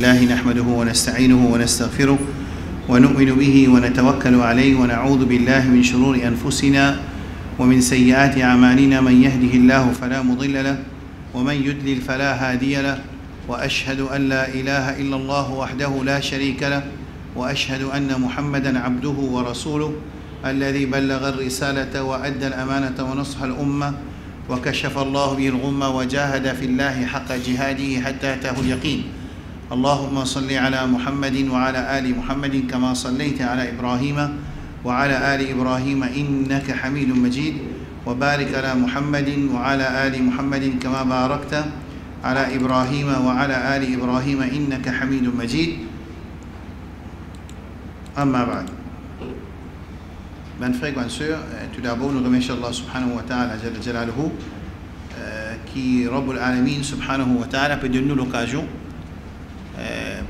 الله نحمده ونستعينه ونستغفره ونؤمن به ونتوكل عليه ونعوذ بالله من شرور أنفسنا ومن سيئات أعمالنا من يهده الله فلا مضل له ومن يضلل فلا هادي له وأشهد أن لا إله إلا الله وحده لا شريك له وأشهد أن محمدا عبده ورسوله الذي بلغ الرسالة وأدى الأمانة ونصح الأمة وكشف الله به الغمة وجاهد في الله حق جهاده حتى أتاه اليقين. اللهم صل على محمد وعلى آل محمد كما صليت على إبراهيم وعلى آل إبراهيم إنك حميد مجيد وبارك على محمد وعلى آل محمد كما باركت على إبراهيم وعلى آل إبراهيم إنك حميد مجيد. أما بعد. Mes frères et sœurs, tout d'abord nous remercions Allah subhanahu wa ta'ala qui Rabbul Alamin subhanahu wa ta'ala peut donner nous l'occasion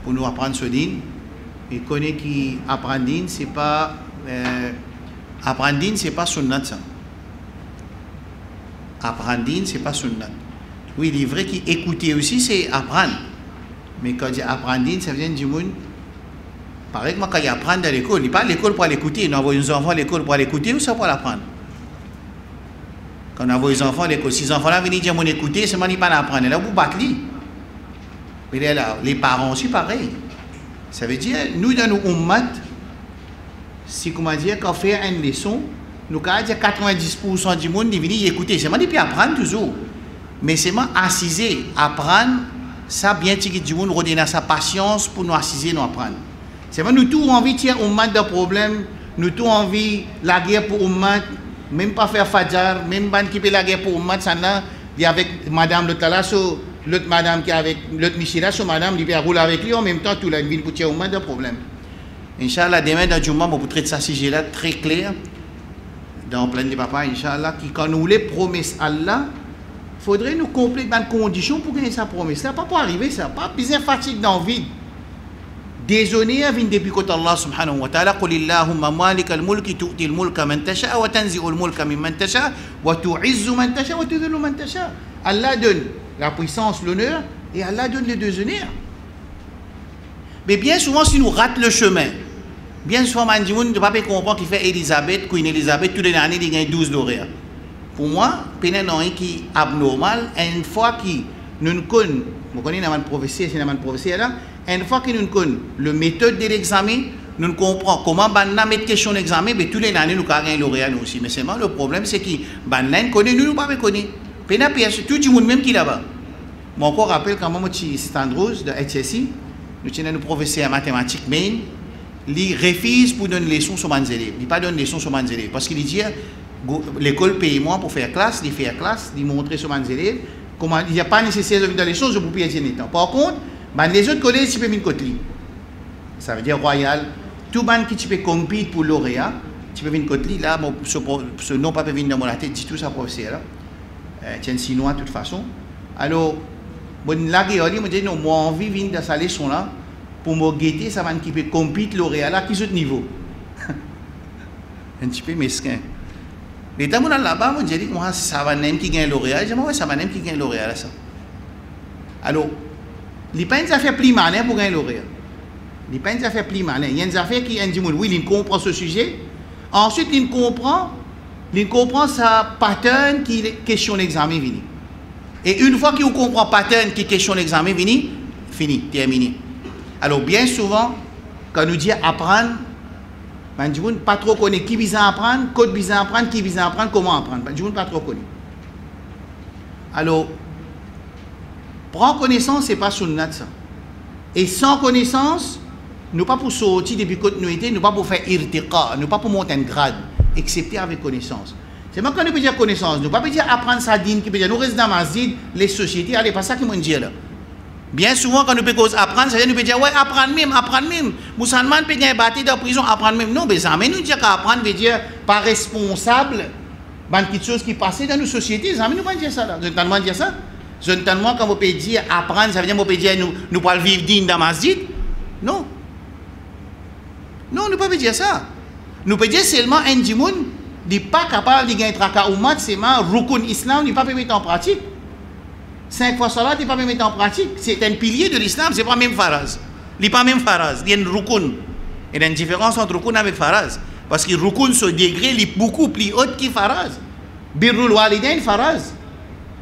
pour nous apprendre ce din et connaît qui apprendre din c'est pas sunnat ça. Apprendre din c'est pas sunnat. Oui, il est vrai qu'écouter aussi c'est apprendre. Mais quand je apprendre din ça vient du monde. Pareil que moi, quand il apprend à l'école, il n'est pas à l'école pour l'écouter, il envoie nos enfants à l'école pour l'écouter ou ça pour l'apprendre. Quand on envoie les enfants à l'école, si les enfants-là viennent dire mon écouter, c'est moi qui pas l'apprendre. Là, vous battez. Mais là, les parents aussi, pareil. Ça veut dire, nous, dans nos ummat, si, comment dire, quand on fait une leçon, nous, quand on dit 90% du monde, ils viennent écouter. C'est moi qui apprendre toujours. Mais c'est moi assiser, apprendre, ça, bien tiré du monde, redonner sa patience pour nous assiser, nous apprendre. C'est vrai, nous tous envie de tirer ummat de problème, nous tous envie la guerre pour ummat, même pas faire fajar, même pas qui la guerre pour ummat, ça n'a, il y a avec madame l'autre là, l'autre madame qui est avec l'autre Michela, madame, il vient rouler avec lui en même temps, tout la ville pour tirer ummat de problème. Inch'Allah, demain dans le Jumma, on peut traiter ça sujet-là très clair, dans plein de papa, Inch'Allah, qui quand nous voulons promesse Allah, il faudrait nous compléter dans les conditions pour gagner sa promesse. Là, pas pour arriver, ça, pas besoin fatigue dans le vide. Désolé, vient depuis côté Allah subhanahu wa ta'ala, قل اللهم مالك الملك تؤتي الملك من تشاء وتنزع الملك ممن تشاء وتعز من تشاء وتذل من تشاء. Allah donne la puissance, l'honneur, et Allah donne les deux honneurs. Mais bien souvent, si nous ratons le chemin, bien souvent, on ne peut pas comprendre qu'il fait Elisabeth, Queen Elisabeth, toutes les années, il gagne 12 lauréats. Pour moi, il y a un qui est abnormal, une fois que nous connaissons, vous connaissez la prophétie, c'est la prophétie là. Une fois que nous connaissons la méthode de l'examen, nous comprenons comment nous mettre question d'examen, mais tous les années nous avons un lauréat nous aussi. Mais c'est le problème, c'est que nous connaissons, nous ne pas connaître. Tout le monde même qui est là-bas. Moi encore rappelle quand moi je suis Standros de HSI, nous avons un professeur en mathématiques, mais il refuse pour donner des leçons sur mes élèves. Il ne pas donner des leçons sur mes élèves. Parce qu'il dit, l'école paye moi pour faire classe, il fait classe, il montre sur mes élèves. Comment, il n'y a pas nécessaire de faire des choses pour payer le temps. Par contre, les autres collèges, tu peux venir côté. Ça veut dire royal. Tout le monde qui peut compter pour lauréat, tu peux venir côté. Là, ce nom pas venir dans mon tête, dit tout ça professeur. Tiens, chinois de toute façon. Alors, là, je me dis, non, moi, envie de venir dans cette leçon-là pour me guetter, ça va qui peut compter lauréat là, qui est autre niveau. Un petit peu mesquin. Les temps là-bas, je dis, moi, ça va même qui gagne lauréat. Je dis, moi, ça va même qui gagne lauréat là, ça. Alors, les pas une affaire plus malin pour gagner lauréat. Les pas une affaire plus malin. Il y a une affaire qui dit, oui, il comprend ce sujet. Ensuite, il comprend sa pattern qui est question d'examen fini. Et une fois qu'il comprend pattern qui est question d'examen fini, terminé. Alors, bien souvent, quand nous dit apprendre, on ne pas trop connaît qui vise à apprendre, code vise à apprendre, qui vise à apprendre, comment apprendre. On ne pas trop connaît. Alors, prendre connaissance, ce n'est pas sunnat ça. Et sans connaissance, nous pas pour sortir depuis continuité, nous pas pour faire irtiqa, nous pas pour monter un grade, excepté avec connaissance. C'est moi quand nous peut dire connaissance, nous pas peut dire apprendre sa dîne, qui peut dire nous restons dans masjid, les sociétés, allez, pas ça qui m'ont dit là. Bien souvent, quand nous peut apprendre, ça veut dire nous peut dire ouais, apprendre même. Musulman peut gagner bâti dans la prison, apprendre même. Non, mais ça, mais nous dire qu'apprendre veut dire pas responsable, dans quelque chose qui passait dans nos sociétés, ça, mais nous pas dire ça là. Vous entendez dire ça? Seulement quand vous pouvez dire apprendre, ça veut dire que vous pouvez dire nous pouvons vivre digne dans la masjid. Non. Non, nous ne pouvons pas dire ça. Nous pouvons dire seulement un dimoun n'est pas capable de gagner traka ou mat, c'est ma rukun islam, n'est pas permis en pratique. 5 fois salat, il n'est pas même en pratique. C'est un pilier de l'islam, c'est pas même faraz. Il n'est pas même faraz, il y a une rukun. Il y a une différence entre rukun avec faraz. Parce que rukun, ce degré, il est beaucoup plus haut que faraz. Birrul walidain, faraz.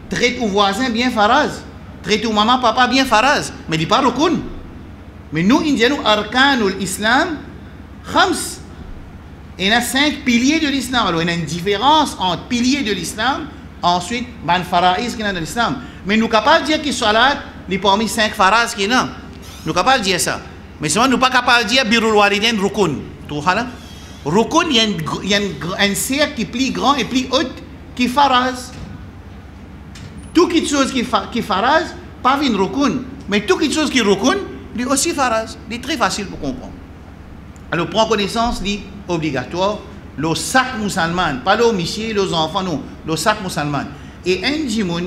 Traite aux voisins, bien faraz. Traite aux maman, papa, bien faraz. Mais il n'est pas rukun. Mais nous, Indiens, arkanul islam, khams. Il y a 5 piliers de l'islam. Alors, il y a une différence entre piliers de l'islam, ensuite, ban faraïs qui est dans l'islam. Mais nous sommes capables de dire que salat, il est parmi 5 faraz qui est là. Nous sommes capables de dire ça. Mais seulement, nous ne sommes pas capables de dire birrul walidain rukun. Tout ça là? Rukun, il y a un cercle qui est plus grand et plus haut qui faraz. Tout quelque chose qui faraz, pas une rukun. Mais tout quelque chose qui rukun, il est aussi faraz. Il est très facile pour comprendre. Alors, prendre connaissance, c'est obligatoire. Le sac musulman, pas le monsieur, les enfants, non. Le sac musulman. Et un djimoun,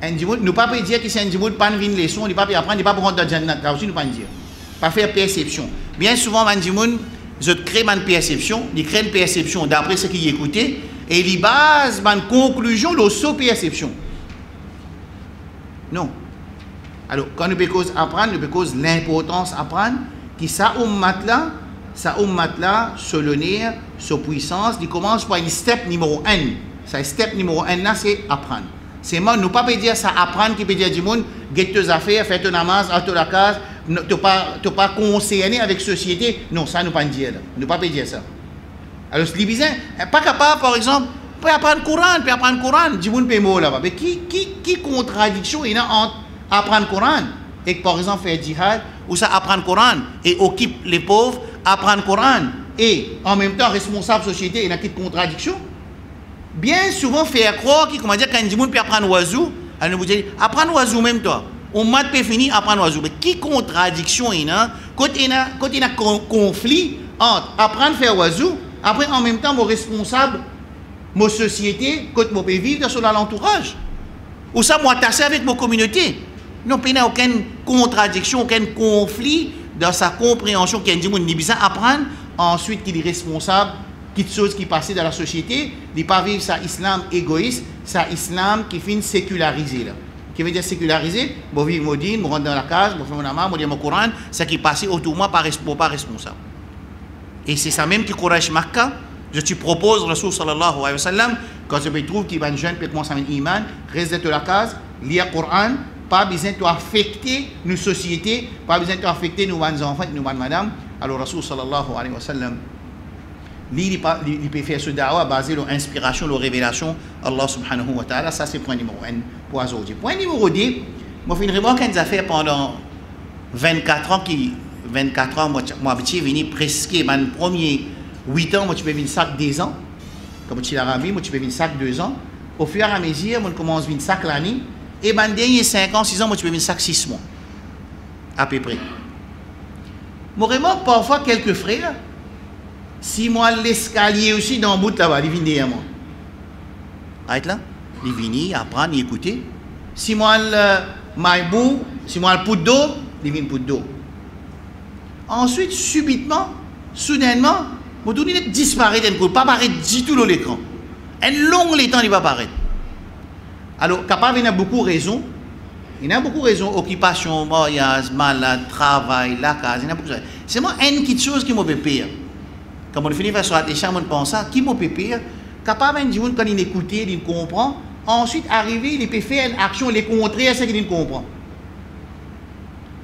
nous ne pas dire que c'est un djimoun, pas une leçon, il ne pas apprendre, il ne pas rentrer dans le jannat. Là aussi, nous ne pas dire. Pas faire perception. Bien souvent, un djimoun, je crée une perception, il crée une perception d'après ce qu'il écoutait, et il base une conclusion de sa perception. Non. Alors, quand nous pouvons apprendre, nous pouvons l'importance d'apprendre, que ça ummat-là, ce l'honneur, sa puissance, il commence par une step numéro 1. Ça, step numéro 1 là, c'est apprendre. C'est moi, nous ne pouvons pas dire ça, apprendre, qui peut dire du monde, get tes affaires, fais ton namaz, à la case, tu n'es pas concerné avec la société. Non, ça, nous ne pouvons pas dire. Nous ne pouvons pas dire ça. Alors, c'est bizarre. Pas capable, par exemple, peut apprendre le Coran, du monde peut mot là-bas. Mais qui contradiction il y a entre apprendre le Coran et, par exemple, faire djihad, ou ça apprendre le Coran et occupe les pauvres, apprendre le Coran et en même temps responsable de la société, il y a une contradiction. Bien souvent, faire croire qu'il, comment dire, quand du monde peut apprendre oiseau, elle nous dit, apprendre oiseau même toi. On m'a peut fini apprendre oiseau. Mais qui contradiction il y a quand il y a conflit entre apprendre à faire oiseau, après en même temps, mon responsable, mon société, quand je peux vivre dans l'entourage. Ou ça, moi, tasser avec mon communauté. Non, il n'y a aucune contradiction, aucun conflit dans sa compréhension qu'il y a du monde qui besoin apprendre, ensuite qu'il est responsable, quelque chose qui passe dans la société, il ne pas vivre sa islam égoïste, sa islam qui finit sécularisé là. Qui veut dire sécularisé, je vis mon dîne, je rentre dans la case, je fais mon amas, je dis mon Coran, ça qui passe autour de moi, pas responsable. Et c'est ça même qui courage Makkah. Je te propose, Rasul sallallahu alayhi wa sallam, quand je trouve qu'il y a un jeune qui commence à avoir un iman, reste dans la case, lire le Coran, pas besoin d'affecter nos sociétés, pas besoin d'affecter nos enfants, nos madame. Alors Rasul sallallahu alayhi wa sallam, il peut faire ce dawa basé sur l'inspiration, la révélation Allah subhanahu wa ta'ala. Ça c'est point numéro 1 pour aujourd'hui. Point numéro 2, moi je finis voir qu'elles ont fait pendant 24 ans, moi je suis venu presque mon premier 8 ans, moi je suis venu sac 2 ans. Comme tu l'as rappelé, moi je suis venu sac 2 ans. Au fur et à mesure, moi je commence à venir sac l'année. Et mon dernier 5 ans, 6 ans, moi je suis venu sac 6 mois. À peu près. Moi remarque parfois quelques frères. Si moi l'escalier aussi dans le bout là-bas, il vient derrière moi. Arrête là. Il vient, apprendre, il écoute. Si moi le maïbou, si moi le poudre d'eau, il vient poudre d'eau. Ensuite, subitement, soudainement, mon tourne disparaît d'un coup, pas apparaître du tout dans l'écran. Un long temps, il va apparaître. Alors, capable, il y a beaucoup de raisons. Il y a beaucoup de raisons. Occupation, mariage, malade, travail, la case, il y a beaucoup de raisons. C'est moi une petite chose qui m'a fait pire. Quand on finit par sur les chambres, on pense ça, qui m'a fait pire. Capable, quand il écoute, il comprend. Ensuite, arrivé, il peut faire une action, les contraires, c'est qu'il comprend.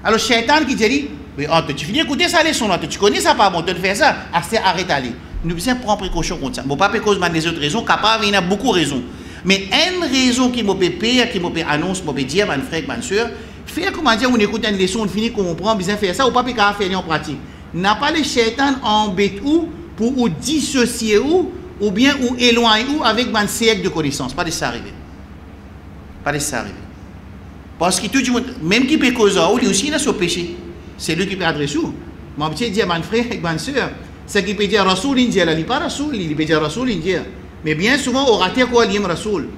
Alors, Shaitan qui dit, mais tu finis d'écouter sa leçon, tu connais ça pas bon, tu fais ça, arrête d'aller. Nous devons prendre précaution contre ça. Bon, pas cause de les autres raisons, capable, il y a beaucoup de raisons. Mais une raison qui m'a fait pire, qui m'a fait annonce, m'a fait dire, mon frère, ma soeur, faire comment dire, on écoute une leçon, on finit de comprendre, besoin faire ça, ou pas faire en pratique. N'a pas les Shaitan embêté ou pour ou dissocier ou bien ou éloigner ou avec un cercle de connaissances. Pas de ça arriver. Pas de ça arriver. Parce que tout le monde, même qui peut causer, lui aussi il a son péché. C'est lui qui peut adresser. Mon petit dit à mon frère et ma soeur, c'est qui peut dire Rasoul India, il n'est pas Rasoul, il peut dire Rasoul India. Mais bien souvent, on rate quoi, il aime Rasoul.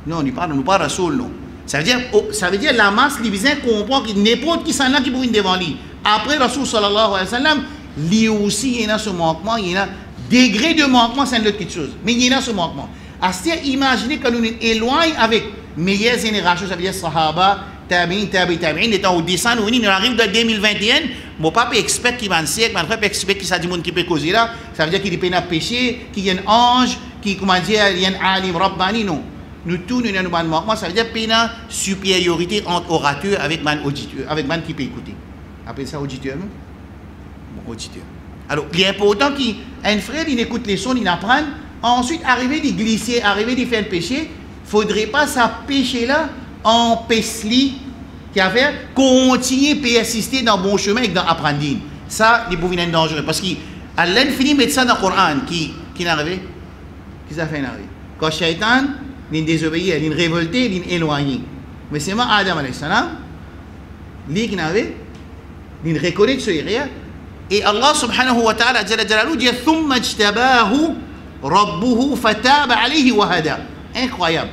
Non, il n'est pas Rasoul, non. Ça veut dire la masse, les visins comprend que n'importe qui s'en a qui pourrait devant lui. Après Rasoul sallallahu alayhi wa sallam, lui aussi, il y a ce manquement, il y a degré de manquement, c'est une autre chose. Mais il y a ce manquement. À ce imaginez que nous nous éloignons avec meilleure génération, ça veut dire Sahaba, Tabi'in, Tabi'in, étant au descend, nous arrivons dans 2021, mon papa expert qui va en siècle, mon papa expert qui s'est dit qui peut causer là, ça veut dire qu'il est péché, qu'il y a un ange, qui, comment dire, il y a un alim, rabbani, non. Nous tous, nous avons un manquement, ça veut dire qu'il y a une supériorité entre orateurs avec man auditeur, avec man qui peut écouter. Appelez ça auditeur, non? Bon, auditeur. Alors, il est important qu'un frère, il écoute les sons, il apprend, ensuite, arriver d'y glisser, arriver d'y faire le péché, il ne faudrait pas ça péché-là, empêcher qui a fait continuer à persister dans le bon chemin et dans l'apprendre. Ça, il peut être dangereux. Parce qu'Allah finit de mettre ça dans le Coran. Qui est arrivé? Qui ça fait arriver? Quand Shaitan, il désobéit, il révolté, il éloigné. Mais c'est moi, Adam alayhi salam, lui qui n'avait, il reconnaît ce erreur. Et Allah subhanahu wa ta'ala dit ثم اجتباه ربه فتاب عليه وهدى. Incroyable.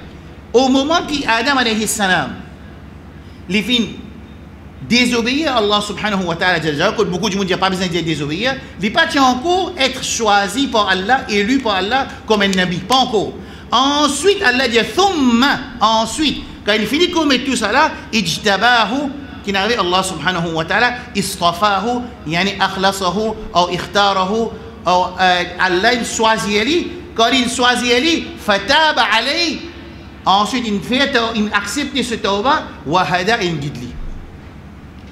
Au moment qu'Adam alayhi salam, les fins désobéir à Allah subhanahu wa ta'ala, que beaucoup de monde n'ont pas besoin de désobéir, il pas encore être choisi par Allah, élu par Allah comme un nabi, pas encore. Ensuite, Allah dit thumma, ensuite, quand il finit de commettre tout ça là, ijtabahu, qui n'arrive Allah subhanahu wa ta'ala, istafahu, yani akhlasahu, ou ikhtarahu, ou Allah il choisit lui, quand il choisit lui, fataba alayhi, ensuite il accepte ce tawbah, wa hada il guide lui.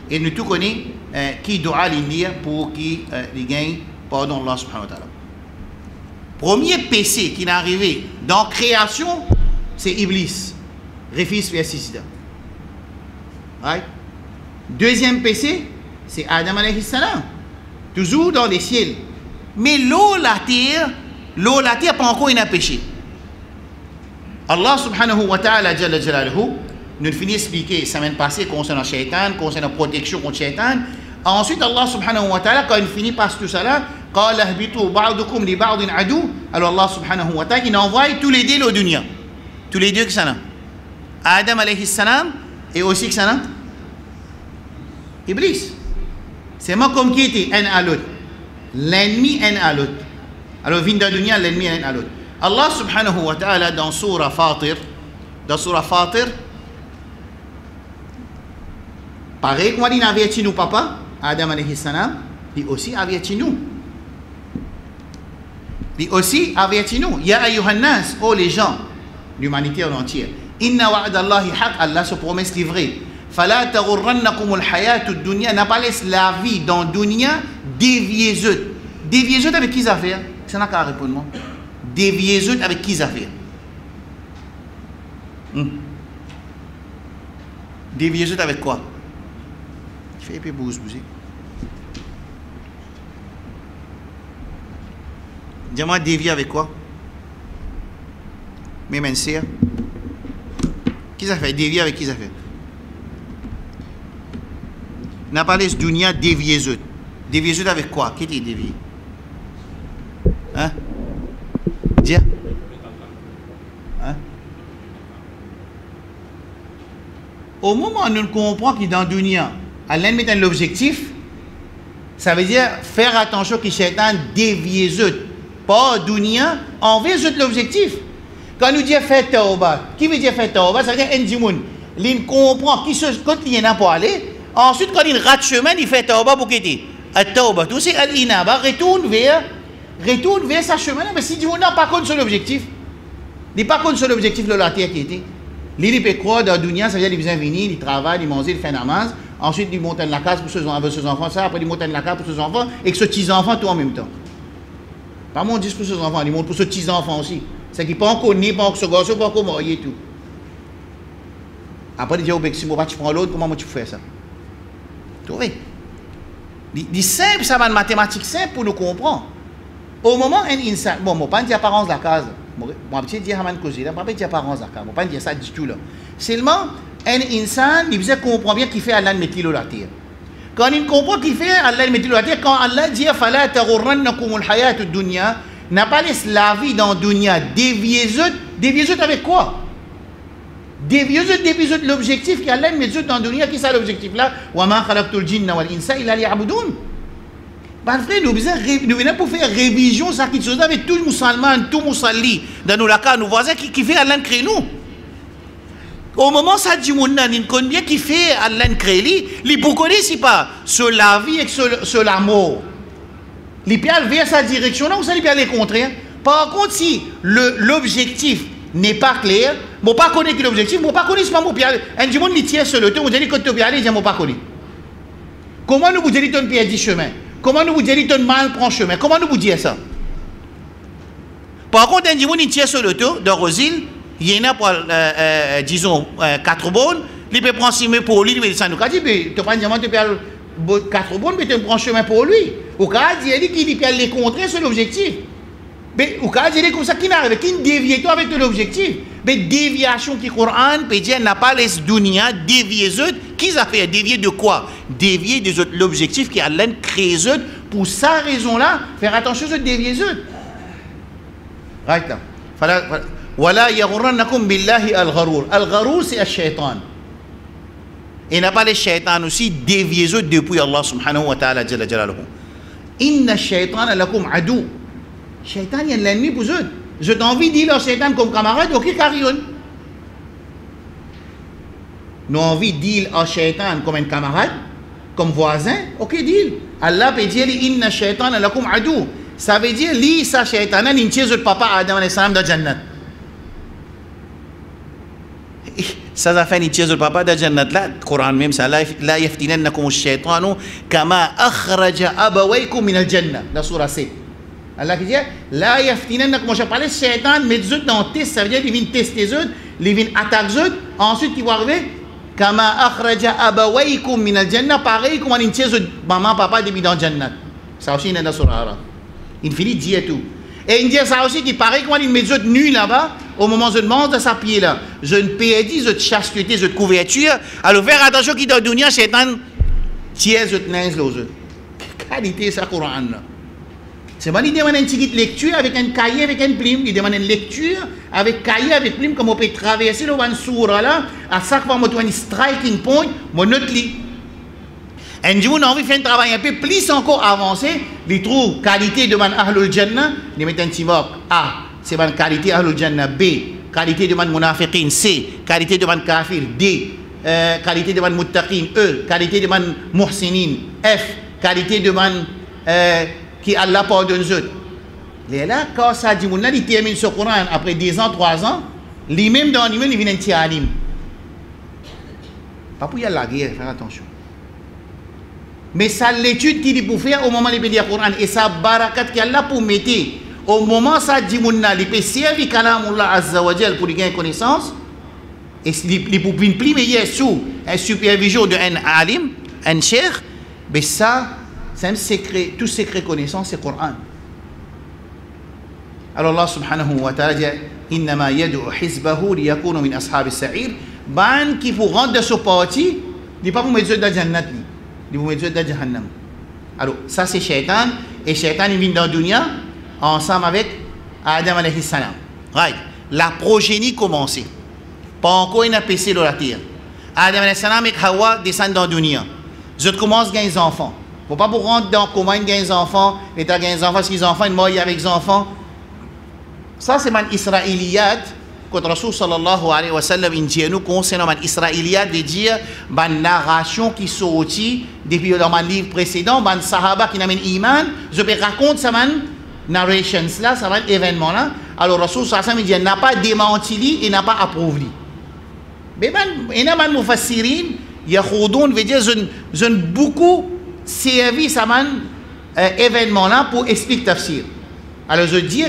Et nous tous connaissons qui doit l'indir pour qui gagne pardon Allah subhanahu wa ta'ala. Premier péché qui est arrivé dans la création, c'est Iblis. Refus vers suicide. Right? Deuxième péché, c'est Adam alayhi salam. Toujours dans les ciels. Mais l'eau, la terre, pas encore un péché. Allah subhanahu wa ta'ala jalla jalaluhu, nous finissons d'expliquer la semaine passée concernant le shaitan, concernant la protection contre le shaitan. Ensuite, Allah subhanahu wa ta'ala, quand il finit par tout ça là, قال اهبطوا بعضكم لبعض عدو. Alors Allah subhanahu wa ta'ala, il envoie tous les deux au dunya. Tous les deux qui sont là. Adam alayhi salam et aussi qui sont là. Iblis. C'est moi comme qui était un à l'autre. L'ennemi un à l'autre. Alors vient dans le dunya, l'ennemi un à l'autre. Allah subhanahu wa ta'ala dans Surah Fatir, pareil comme il avait averti nous papa, Adam alayhi salam, il aussi averti nous. Il aussi averti nous. Ya ayyuhan nas, oh les gens, l'humanité en entière. Inna wa'adallahi haq, Allah se promesse livré. Fala taghurrannakumul hayatud dunya, n'a pas laissé la vie dans dunya déviézeuse. Déviézeuse avec qui ça fait? Ça n'a qu'à répondre moi. Déviézeuse avec qui ça fait? Déviézeuse avec quoi? Je fais un peu bouger. Dis-moi dévié avec quoi? Mais mentir. Qui ça fait? Dévié avec qui ça fait? N'a pas laissé dunya déviézeuse. Déviézeuse avec quoi? Qui est dévié? Hein? Dis. Hein? Au moment où nous comprenons que dans dunya, Allah met l'objectif, ça veut dire faire attention que Shaitan déviézeuse. Pas dunya, on veut l'objectif. Quand nous disons faire tawbah, qui veut dire faire tawbah? Ça veut dire Ndimoun. Il comprend qui se quand il y en a pour aller. Ensuite, quand il rate chemin, il fait tawbah pour quitter. At-tawbah, tout c'est al-inaba, retourne vers sa chemin. Mais si Dieu n'a pas contre son objectif, il n'est pas contre son objectif de la terre qui était. Il peut croire dans dunya, ça veut dire qu'il vient venir, il travaille, il mange, il fait namaz. Ensuite, il monte la case pour ses enfants, ça. Après, il monte la case pour ses enfants et que ses petits-enfants tout en même temps. Pas mon discours pour ses enfants, il monte pour ses petits-enfants aussi. C'est qu'il n'est pas encore né, pas encore ce garçon, pas encore marié et tout. Après, il dit, si tu prends l'autre, comment tu fais ça? Tu vois? Il simple, ça va une mathématique simple pour nous comprendre. Au moment où il s'est. Bon, je ne vais pas dire apparence de la case. Je ne vais pas dire Haman Kozi, je ne vais pas dire apparence de la case. Je ne vais pas dire ça du tout là. Seulement, un insan, il veut comprendre bien qu'il fait Allah de mettre la terre. Quand il comprend qu'il fait Allah de mettre la terre, quand Allah dit Fala taghurrannakumul hayatud dunya, n'a pas laissé la vie dans le dunya déviézeuse avec quoi? Déviézeuse l'objectif qu'Allah met dans le dunya, qui c'est l'objectif là? Wa ma khalaqtul jinna wal insa illa liya'budun. Par frère, nous venons pour faire révision ça qui se passe avec tout musulman, tout musalli dans nos laka, nos voisins qui fait Allah créer nous. Au moment ça dit mon nan combien qui fait Allah créé li pour connaître pas sur la vie et sur la mort. Li peut aller vers sa direction là ou ça li peut aller contraire. Par contre si l'objectif n'est pas clair, bon pas connaître l'objectif, bon pas connaître pas mon pierre. Un du monde li tient sur le temps, on dit que tu peux aller, j'ai pas connaître. Comment nous vous dire ton pied du chemin? Comment nous vous dire ton mal prend chemin? Comment nous vous dire ça? Par contre un du monde il tient sur le temps dans Rosil. Il y en a pour, disons, 4 bonnes, il peut prendre chemin pour lui, il peut descendre. Il dit, tu prends un diamant, tu peux 4 bonnes, mais tu prends chemin pour lui. Ou quand il dit qu'il peut les contrer sur l'objectif. Mais ou quand il dit comme ça, qui n'arrive, qui dévie toi avec l'objectif. Mais déviation qui Coran peut dire n'a pas les dunya, dévier eux, qui a fait dévier de quoi? Dévier de l'objectif qui a l'un créé eux, pour sa raison-là, faire attention à dévier eux. Right là. Wala yaghurrannakum billahi al-gharour. Al-gharour c'est le shaitan. Et n'a pas les shaitans aussi déviés depuis Allah subhanahu wa ta'ala jalla jalaluhu. Inna shaitan lakum adu. Shaitan il y a l'ennemi pour eux. Je t'ai envie de dire le shaitan comme camarade, ok carillon. Nous envie de dire le shaitan comme un camarade, comme voisin, ok deal. Allah peut dire inna shaitan lakum adu. Ça veut dire li sa shaitan il tient le papa Adam alayhi salam dans Jannat. Ça a fait une chose le papa de Jannat là, le Coran même ça, la yaftinannakum ash-shaytanu kama akhraja abawaykum min al-jannah, la surah 7. Allah qui dit la yaftinannakum, je parle shaitan mais eux dans test, ça veut dire ils viennent tester eux, ils viennent attaquer eux, ensuite ils vont arriver kama akhraja abawaykum min al-jannah, pareil comme une chose maman papa depuis dans Jannat. Ça aussi dans la surah Araf. Il finit de dire tout. Et il dit ça aussi qui paraît quand il met les autres nus là-bas, au moment où je demande de sa pied là, je ne paie dit de chasteté, de couverture, alors faire attention qu'il doit donner Shaitan, tiens, je te naise les autres. Qualité ça Coran là. C'est pas il demande une petite lecture avec un cahier, avec un plume, il demande une lecture avec cahier, avec plume, comme on peut traverser le one sourd là, à chaque fois on une striking point, mon note lit. Et du coup, on a envie de faire un travail un peu plus encore avancé. Il trouve qualité de man ahlul jannah, il met un petit mot A, c'est man qualité ahlul jannah. B, qualité de man munafiqin. C, qualité de man kafir. D, qualité de man muttaqin. E, qualité de man muhsinin. F, qualité de man qui Allah pardonne eux. Et là, quand ça dit, il termine ce Coran après 2 ans, 3 ans, lui-même dans lui-même, il vient un petit alim. Pas pour y aller la guerre, faire attention. Mais ça l'étude qu'il dit pour faire au moment où il peut dire Coran et ça barakat qu'Allah pour mettre au moment ça dit mounna il peut servir kalamullah azza wa jal pour gagner connaissance et il pour plus meilleur sous un supervision de un alim un cheikh mais ça c'est un secret tout secret connaissance c'est Coran. Alors Allah subhanahu wa ta'ala dit innama yad'u hizbahu liyakunu min ashab as-sa'ir ban qui pour rendre de ce parti il pas pour mettre dans jannat ils vont mettre dans Jahannam. Alors, ça c'est Shaitan, et Shaitan il vient dans la dunya ensemble avec Adam alayhi salam. Right. La progénie commencé. Pas encore une APC dans la terre. Adam alayhi salam et Hawa descendent dans la dunya. Je commence à gagner des enfants. Il ne faut pas pour rentrer dans comment ils gagnent des enfants, et tu as gagné des enfants, parce que les enfants ils meurent avec les enfants. Ça c'est man israéliyat. Quand Rasul sallallahu alayhi wa sallam dit nous concernant man israéliyat de dire ban narration qui sorti depuis dans mon livre précédent ban sahaba qui n'amène iman je peux raconter ça man narrations là ça va événement là alors Rasul sallallahu alayhi wa sallam dit n'a pas démenti et n'a pas approuvé mais ban ina man mufassirin yakhoudun veut dire je beaucoup servi ça man événement là pour expliquer tafsir alors je dis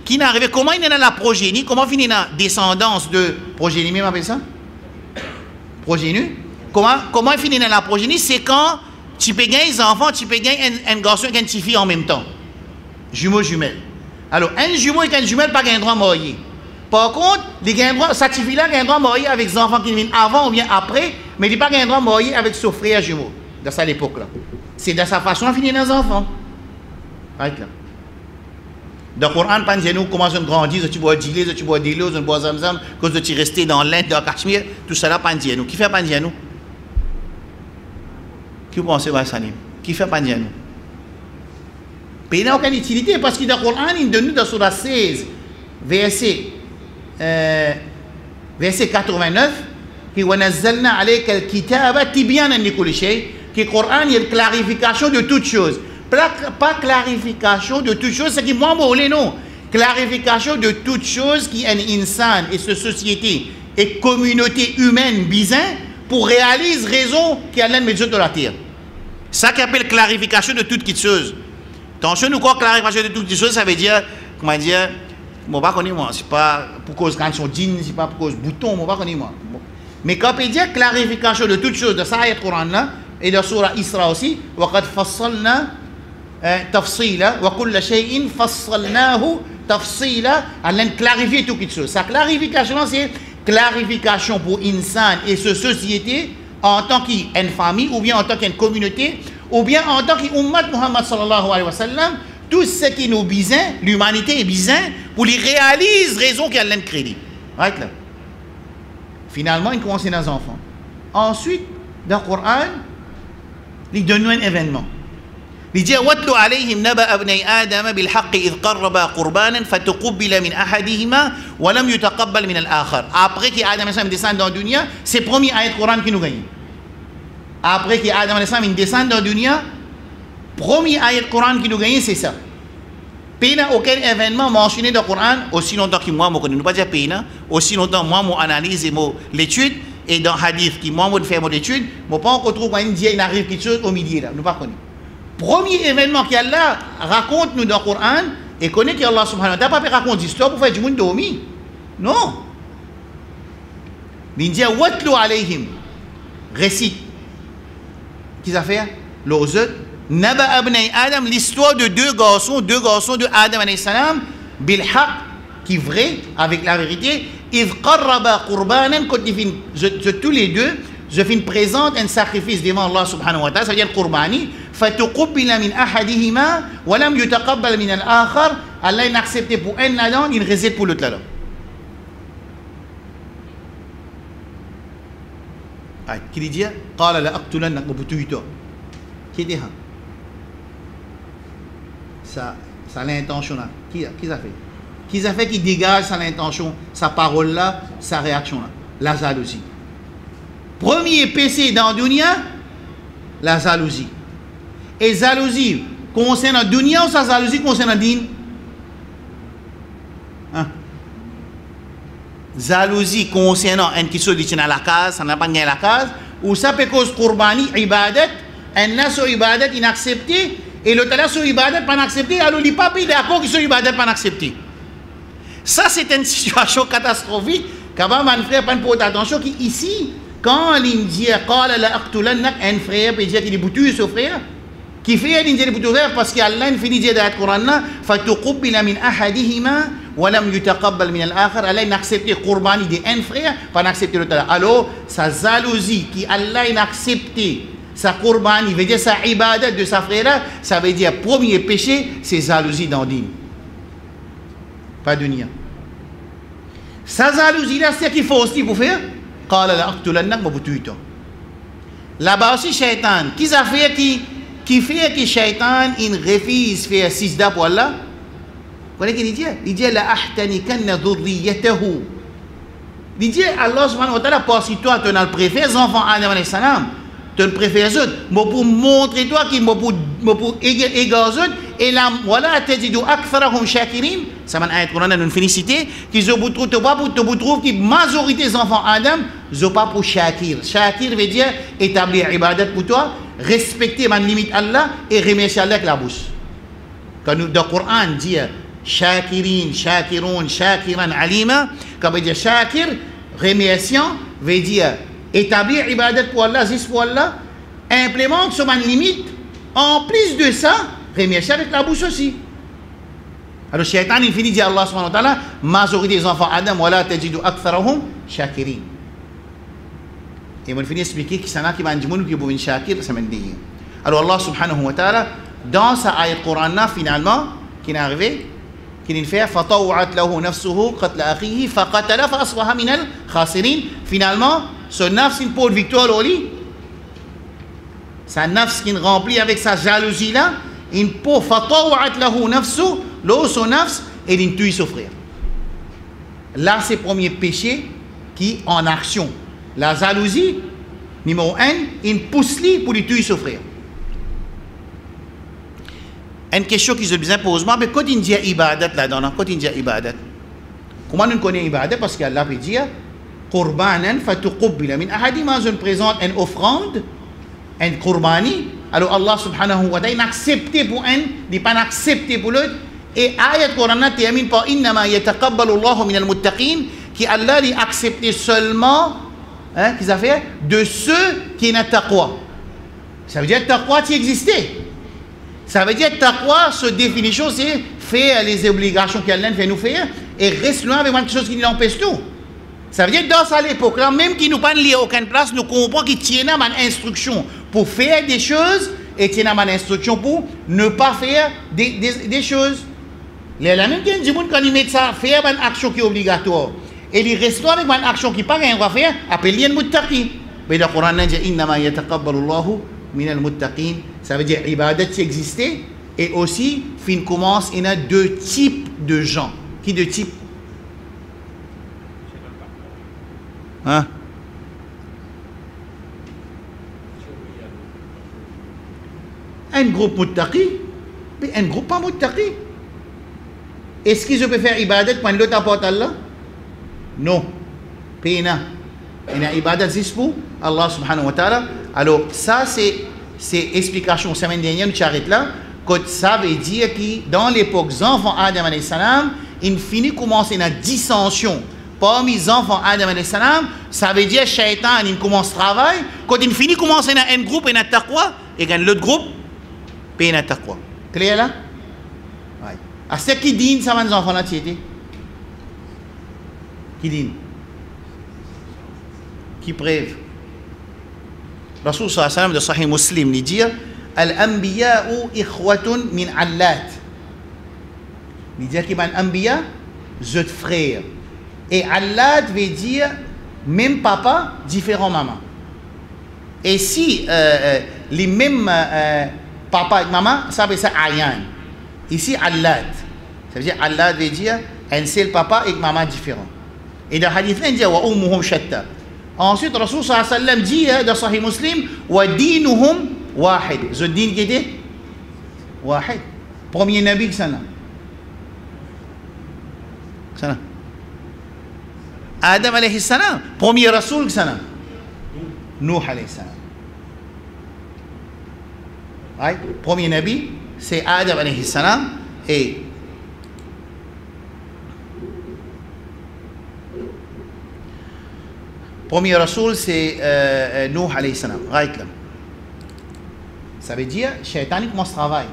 qui n'est arrivé, comment il est dans la progénie, comment finit la descendance de progénie, même appelle ça progénie, comment il finit dans la progénie, c'est quand tu peux gagner des enfants, tu peux gagner un garçon et une petite fille en même temps, jumeaux, jumelles. Alors, un jumeau et une jumelle, pas un droit à mourir. Par contre, cette fille-là a un droit à mourir avec les enfants qui viennent avant ou bien après, mais il n'a pas un droit à mourir avec son frère jumeau, dans cette époque-là. C'est de sa façon de finir dans les enfants. Right là. Dans le Coran, nous commençons à grandir, tu bois d'île, tu bois d'île, tu bois zamzam, cause de tu restes dans l'Inde, dans le Cachemire, tout ça là, nous. Qui fait nous? Qui vous pensez, Salim? Qui fait nous? Mais il n'a aucune utilité parce que dans le Coran, il donne nous dans Surah 16, verset verset 89, qui وَنَزَّلْنَا عَلَيْكَ الْكِتَابَ تِبْيَانًا لِكُلِّ شَيْءٍ, qui le Coran, il y a une clarification de toutes choses. Pas clarification de toutes choses, c'est qui moi, non. Clarification de toutes choses qui est un insan et cette société et communauté humaine bizarre pour réaliser raison qui a l'un de la terre. Ça qui appelle clarification de toutes choses. Attention, nous croyons clarification de toutes choses, ça veut dire, comment dire, moi pas connais moi, c'est pas pour cause quand son jean, c'est pas pour cause bouton, moi pas connais moi. Mais quand on peut dire clarification de toutes choses de ça ayat Coran là et de surah Isra aussi, وقد فصلنا تفصيلا وكل شيء فصلناه تفصيلا, allons clarifier toutes choses. Sa clarification c'est clarification pour insan et ce société en tant qu'une famille ou bien en tant qu'une communauté ou bien en tant qu'ummat Muhammad sallallahu alayhi wa sallam, tout ce qui nous besoin, l'humanité est besoin pour les réaliser raison qu'il y a l'un crédit. Right là. Finalement, il commence dans les enfants. Ensuite, dans le Coran, il donne un événement. Il dit وَاتْلُ عَلَيْهِمْ نَبَأَ ابْنَيْ آدَمَ بِالْحَقِّ إِذْ قَرَّبَا قُرْبَانًا فَتُقُبِّلَ مِنْ أَحَدِهِمَا وَلَمْ يُتَقَبَّلْ مِنَ الْآخَرِ. Après qu'Adam descend dans le dunya, c'est le premier ayat Coran qui nous gagne. Après qu'Adam descend dans le dunya, premier ayat Coran qui nous gagne, c'est ça. Il n'y a aucun événement mentionné dans le Coran, aussi longtemps que moi, je ne peux pas dire pays, aussi longtemps que moi, je analyse l'étude, et dans le hadith, que moi, je fais mon étude, je ne peux pas encore trouver qu'il arrive quelque chose au milieu. Là. Nous ne pas connaître. Premier événement qu'Allah raconte nous dans le Coran, et connaît qu'Allah subhanahu wa ta'ala n'a pas raconté l'histoire pour faire du monde dormir. Non. Il dit Watlu alayhim, récite. Qu'est-ce qu'il a fait? L'ozut. Naba abnay Adam, l'histoire de deux garçons de Adam alayhi salam, bil haq, qui est vrai, avec la vérité. Ils qarraba qurbanan, quand tous les deux, je fais une présente, un sacrifice devant Allah subhanahu wa ta'ala, ça veut dire qurbani. Fatuqubila min ahadihima, wa lam yutaqabbal min al-akhar. Allah n'a accepté pour un là-dedans, il réside pour l'autre là-dedans. Qui dit qala la aqtulannak wa butuito. Qui dit ça l'intention là. Qui a fait? Qui a fait qui dégage sa l'intention, sa parole là, sa réaction là? La jalousie. Premier péché dans le dunya, la jalousie. Et jalousie concerne le dunya ou sa jalousie concerne le din? Jalousie concernant un qui se dit dans la case, ça n'a pas gagné la case, ou ça peut cause qurbani, ibadat, un là sur ibadat inaccepté, et l'autre là sur ibadat pas accepté, alors il n'y a pas d'accord qui sur ibadat pas accepté. Ça c'est une situation catastrophique, quand même un frère prend pour attention qui ici, quand il dit qala la aqtulannak, un frère peut dire qu'il est boutu ce frère, qui fait un dit boutu frère parce qu'Allah finit de dire dans le Coran là, fatuqubila min ahadihima wa lam yutaqabbal min al-akhar, Allah n'accepte qurbani de un frère, pas accepter l'autre là. Alors sa jalousie qui Allah n'accepte sa qurbani, veut dire sa ibadat de sa frère là, ça veut dire premier péché, c'est jalousie dans le din. Pas dunya. Sa jalousie là, c'est qu'il faut aussi pour faire. Qala la aqtulannak wa butuito. Là-bas aussi shaitan, qui a fait qui fait que shaitan il refuse faire sijda pour Allah. Vous voyez qu'il dit? Il dit la ahtanikanna dhurriyatahu. Il dit Allah subhanahu wa ta'ala parce que toi tu as le préféré enfant Adam alayhi salam. Tu le préfères autres, mais pour montrer toi qui pour égarer autres et là voilà tajidu aktharahum shakirin, ça m'a ayat Coran une félicité qui je vous trouve que majorité des enfants Adam je pas pour shakir. Shakir veut dire établir ibadat pour toi, respecter ma limite Allah et remercier Allah avec la bouche. Quand nous dans le Coran dit shakirin, shakirun, shakiran alima, quand veut dire shakir, remerciant veut dire établir ibadat pour Allah, juste pour Allah, implémente sur ma limite, en plus de ça, remercier avec la bouche aussi. Alors, shaitan, il finit de dire Allah subhanahu wa ta'ala, majorité des enfants Adam, wala tajidu aktharahum shakirin. Et on finit d'expliquer qu'il y en a qui vont dire que pour une shakir, ça m'a dit. Alors, Allah subhanahu wa ta'ala, dans sa ayat Coran, finalement, qui est arrivé, qui fait fatawat lahu nafsuhu qatla akhihi faqatala fa asbaha min al khasirin. Finalement son nafs il pour victoire au lit, sa nafs qui remplit avec sa jalousie là, il pour fatawat lahu nafsu, l'eau son nafs et il tue son frère. Là c'est premier péché qui en action. La jalousie, numéro 1, il pousse lui pour lui tuer souffrir. Une question qui se pose, mais quand il dit ibadat là-dedans, quand il dit ibadat, comment nous connaissons ibadat? Parce qu'Allah peut dire Qurbanan fatuqubbila min ahadima, je présente une offrande, un qurbani. Alors Allah subhanahu wa ta'ala n'accepte pour un, il pas accepté pour l'autre. Et ayat Coran termine par innama yataqabbalu Allahu min al-muttaqin, qui Allah lui accepté seulement, hein, qu'ils a fait de ceux qui n'ont taqwa. Ça veut dire taqwa qui existait. Ça veut dire taqwa, sa définition, c'est faire les obligations qu'Allah fait nous faire et reste loin avec quelque chose qui nous empêche tout. Ça veut dire dans cette époque-là, même qui nous pas lié à aucune place, nous comprenons qu'il tient à une instruction pour faire des choses et tient à une instruction pour ne pas faire des choses. La même chose, quand il met ça, faire une action qui est obligatoire et il reste loin avec une action qui n'est pas rien à faire, appelé un muttaqi. Mais le Coran dit innama yataqabbalu Allahu min al-muttaqin. Ça veut dire ibadat qui existait et aussi, fin commence, il y a deux types de gens. Qui deux types? Hein? Un groupe muttaqi, mais un groupe pas muttaqi. Est-ce que je peux faire ibadat quand l'autre apporte Allah? Non. Pena. Il y a ibadat juste pour Allah subhanahu wa ta'ala. Alors, ça, c'est explication semaine dernière, nous arrêtons là. Que ça veut dire que dans l'époque des enfants Adam alayhi salam, il finit commencer une dissension parmi les enfants Adam alayhi salam. Ça veut dire que Shaitan il commence à travailler. Quand il finit commencer un groupe et un taqwa, et l'autre groupe et un taqwa. Clair là? Oui. À ce qui dit ça va les enfants là, tu étais? Qui dit? Qui prêve? Rasul sallallahu alayhi wa sallam de Sahih Muslim il dit Al-Anbiya'u ikhwatun min allat. Il dit qu'il y a un Anbiya, je te frère. Et allat veut dire même papa, différent maman. Et si les mêmes papa et maman, ça veut dire ayan. Ici, allat. Ça veut dire allat veut dire un seul papa et maman différent. Et dans le hadith, il dit wa ummuhum shatta. Ensuite, Rasul sallallahu alayhi wa sallam dit dans Sahih Muslim wa dinuhum wahid. Ce din qui était wahid. Premier nabi que ça n'a. Adam alayhi salam. Premier rasoul que ça n'a. Nuh alayhi salam. Right? Premier nabi, c'est Adam alayhi salam. Et premier rasoul, c'est Nuh alayhi salam. Right là. Ça veut dire, Shaitan commence à travailler.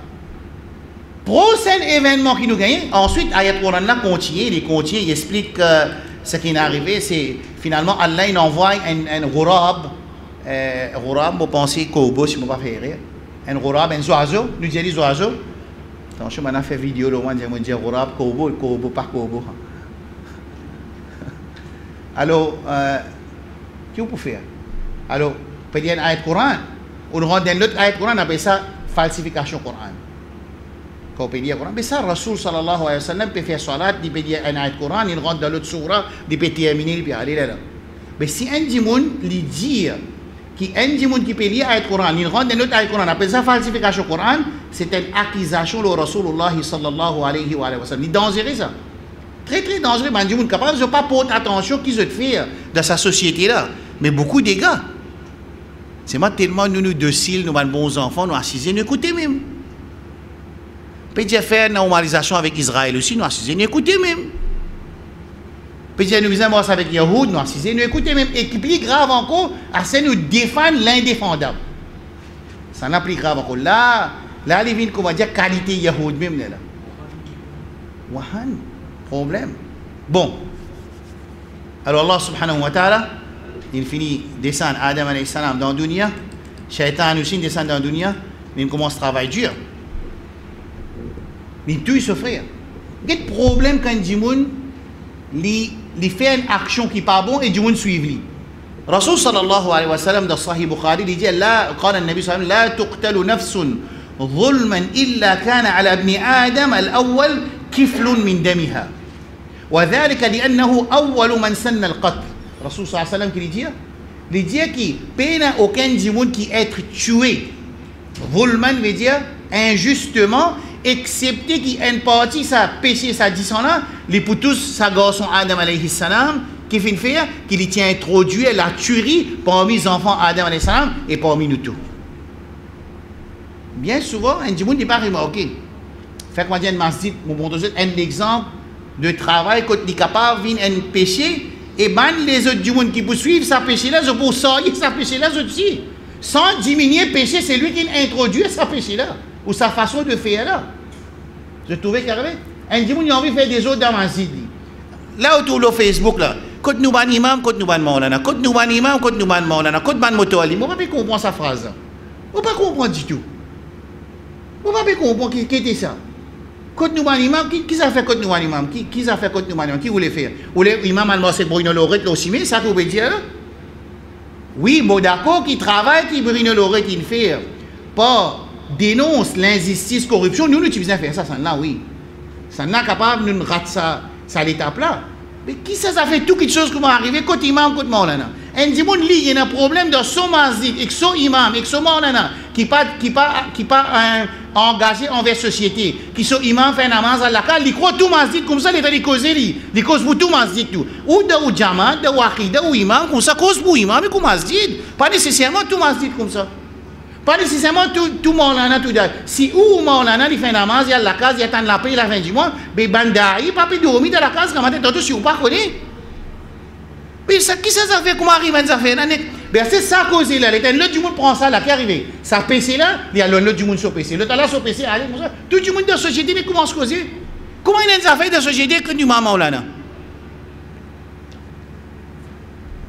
Prochain événement qui nous gagne, ensuite, Ayat Quran là continue, il explique ce qui est arrivé, c'est finalement Allah il envoie un ghurab, vous pensez Kobo, si je ne pas faire rire, un ghurab, un oiseau, nous disons les oiseaux. Attention, on a fait vidéo, le one dit ghurab, Kobo, pas Kobo. Alors, qu'est-ce que vous pouvez faire? Alors, peut dire un Ayat Quran. On rentre dans l'autre ayat Coran, on appelle ça falsification Coran. Quand on peut dire Coran, mais ça, Rasul sallallahu alayhi wa sallam peut faire salat, il peut dire un ayat Coran, il rentre dans l'autre surah, il peut terminer, il peut aller là. Mais si un dimoun lui dit qu'un dimoun qui peut lire ayat Coran, il rentre dans l'autre ayat Coran, on appelle ça falsification Coran, c'est une accusation de Rasulullah sallallahu alayhi wa sallam. Il est dangereux ça. Très très dangereux, mais un dimoun capable de ne pas porter attention qu'ils ont fait dans sa société là. Mais beaucoup de dégâts. C'est moi tellement nous dociles, nous sommes bons enfants, nous assisons, nous écoutez même. Peut-être faire une normalisation avec Israël aussi, nous assisons, nous écoutez même. Peut-être nous faisons avec Yahoud, nous assisons, nous écoutez même. Et qui plus grave encore, c'est nous défendre l'indéfendable. Ça n'a plus grave encore. Là, les vignes, comment dire, qualité Yahoud même là. Wahan, problème. Bon. Alors Allah subhanahu wa ta'ala, il finit descendre Adam alayhi salam dans la dunya, Shaitan aussi descend dans la dunya, mais il commence à travailler dur. Il tue ce frère. Quel problème quand Dimoun il fait une action qui n'est pas bonne et Dimoun suit lui. Rasul sallallahu alayhi wa sallam dans Sahih Bukhari, il dit Allah, قال النبي صلى الله عليه وسلم لا تقتل نفس ظلما إلا كان على ابن آدم الأول كفل من دمها وذلك لأنه أول من سن القتل Rasul sallallahu alayhi wa sallam qui dit, il dit qu'il n'y a aucun monde qui est tué. Volman veut dire injustement, excepté qu'il y a une partie, ça péché, ça dit là, les pour tous, sa garçon Adam alayhi salam, qui fait faire, qu'il tient introduit la tuerie parmi les enfants Adam alayhi salam et parmi nous tous. Bien souvent, un monde n'est pas remarqué. Fait qu'on dit un masjid, un exemple de travail, quand il est capable de un péché, et ben les autres du monde qui poursuivent ça péché là, je pour sortir ça péché là aussi. Sans diminuer le péché, c'est lui qui introduit ça péché là, ou sa façon de faire là. Je trouvais carrément. Un du monde a envie de faire des autres dans ma masjid. Là autour de Facebook là, quand nous ban imam, quand nous ban maulana, quand nous ban imam, quand nous ban maulana, quand ban moto ali, moi pas comprendre sa phrase là. On pas comprendre du tout. On pas comprendre qui était ça. Quand nous ban imam, qui ça fait quand nous ban imam, qui ça fait quand nous ban imam, qui voulait faire? Ou l'imam allemand c'est Bruno Lorette aussi, mais ça vous veut dire là? Oui, bon d'accord, qui travaille, qui Bruno Lorette qui fait, pas dénonce l'injustice, corruption, nous utilisons faire ça, ça là oui. Ça n'a capable de nous rater ça l'étape là. Mais qui ça fait tout quelque chose qui va arriver quand imam quand maulana. Un dimon li il y a un problème dans son masjid et son imam et son maulana qui pas engagé envers société, qui sont imam fait namaz à la cale, il croit tout masjid comme ça l'état de causer il cause pour tout masjid tout. Ou de jamaat, de waqida ou imam comme ça cause pour imam et comme masjid, pas nécessairement tout masjid comme ça. Pas nécessairement tout maulana tout ça. Si ou maulana il fait namaz à la case, il attend la paix la fin du mois, ben bandai pas puis dormir dans la case comme attend si ou pas connaît. Mais ça, qui ça fait? Comment arrive à ça faire? Ben c'est ça cause là. L'autre du monde prend ça là, qui arrive? Ça PC là, il y a l'autre du monde sur PC. L'autre là sur PC, allez, comme ça. Tout le monde dans la société, mais comment se causer? Comment il y a des affaires de la société que du maman là?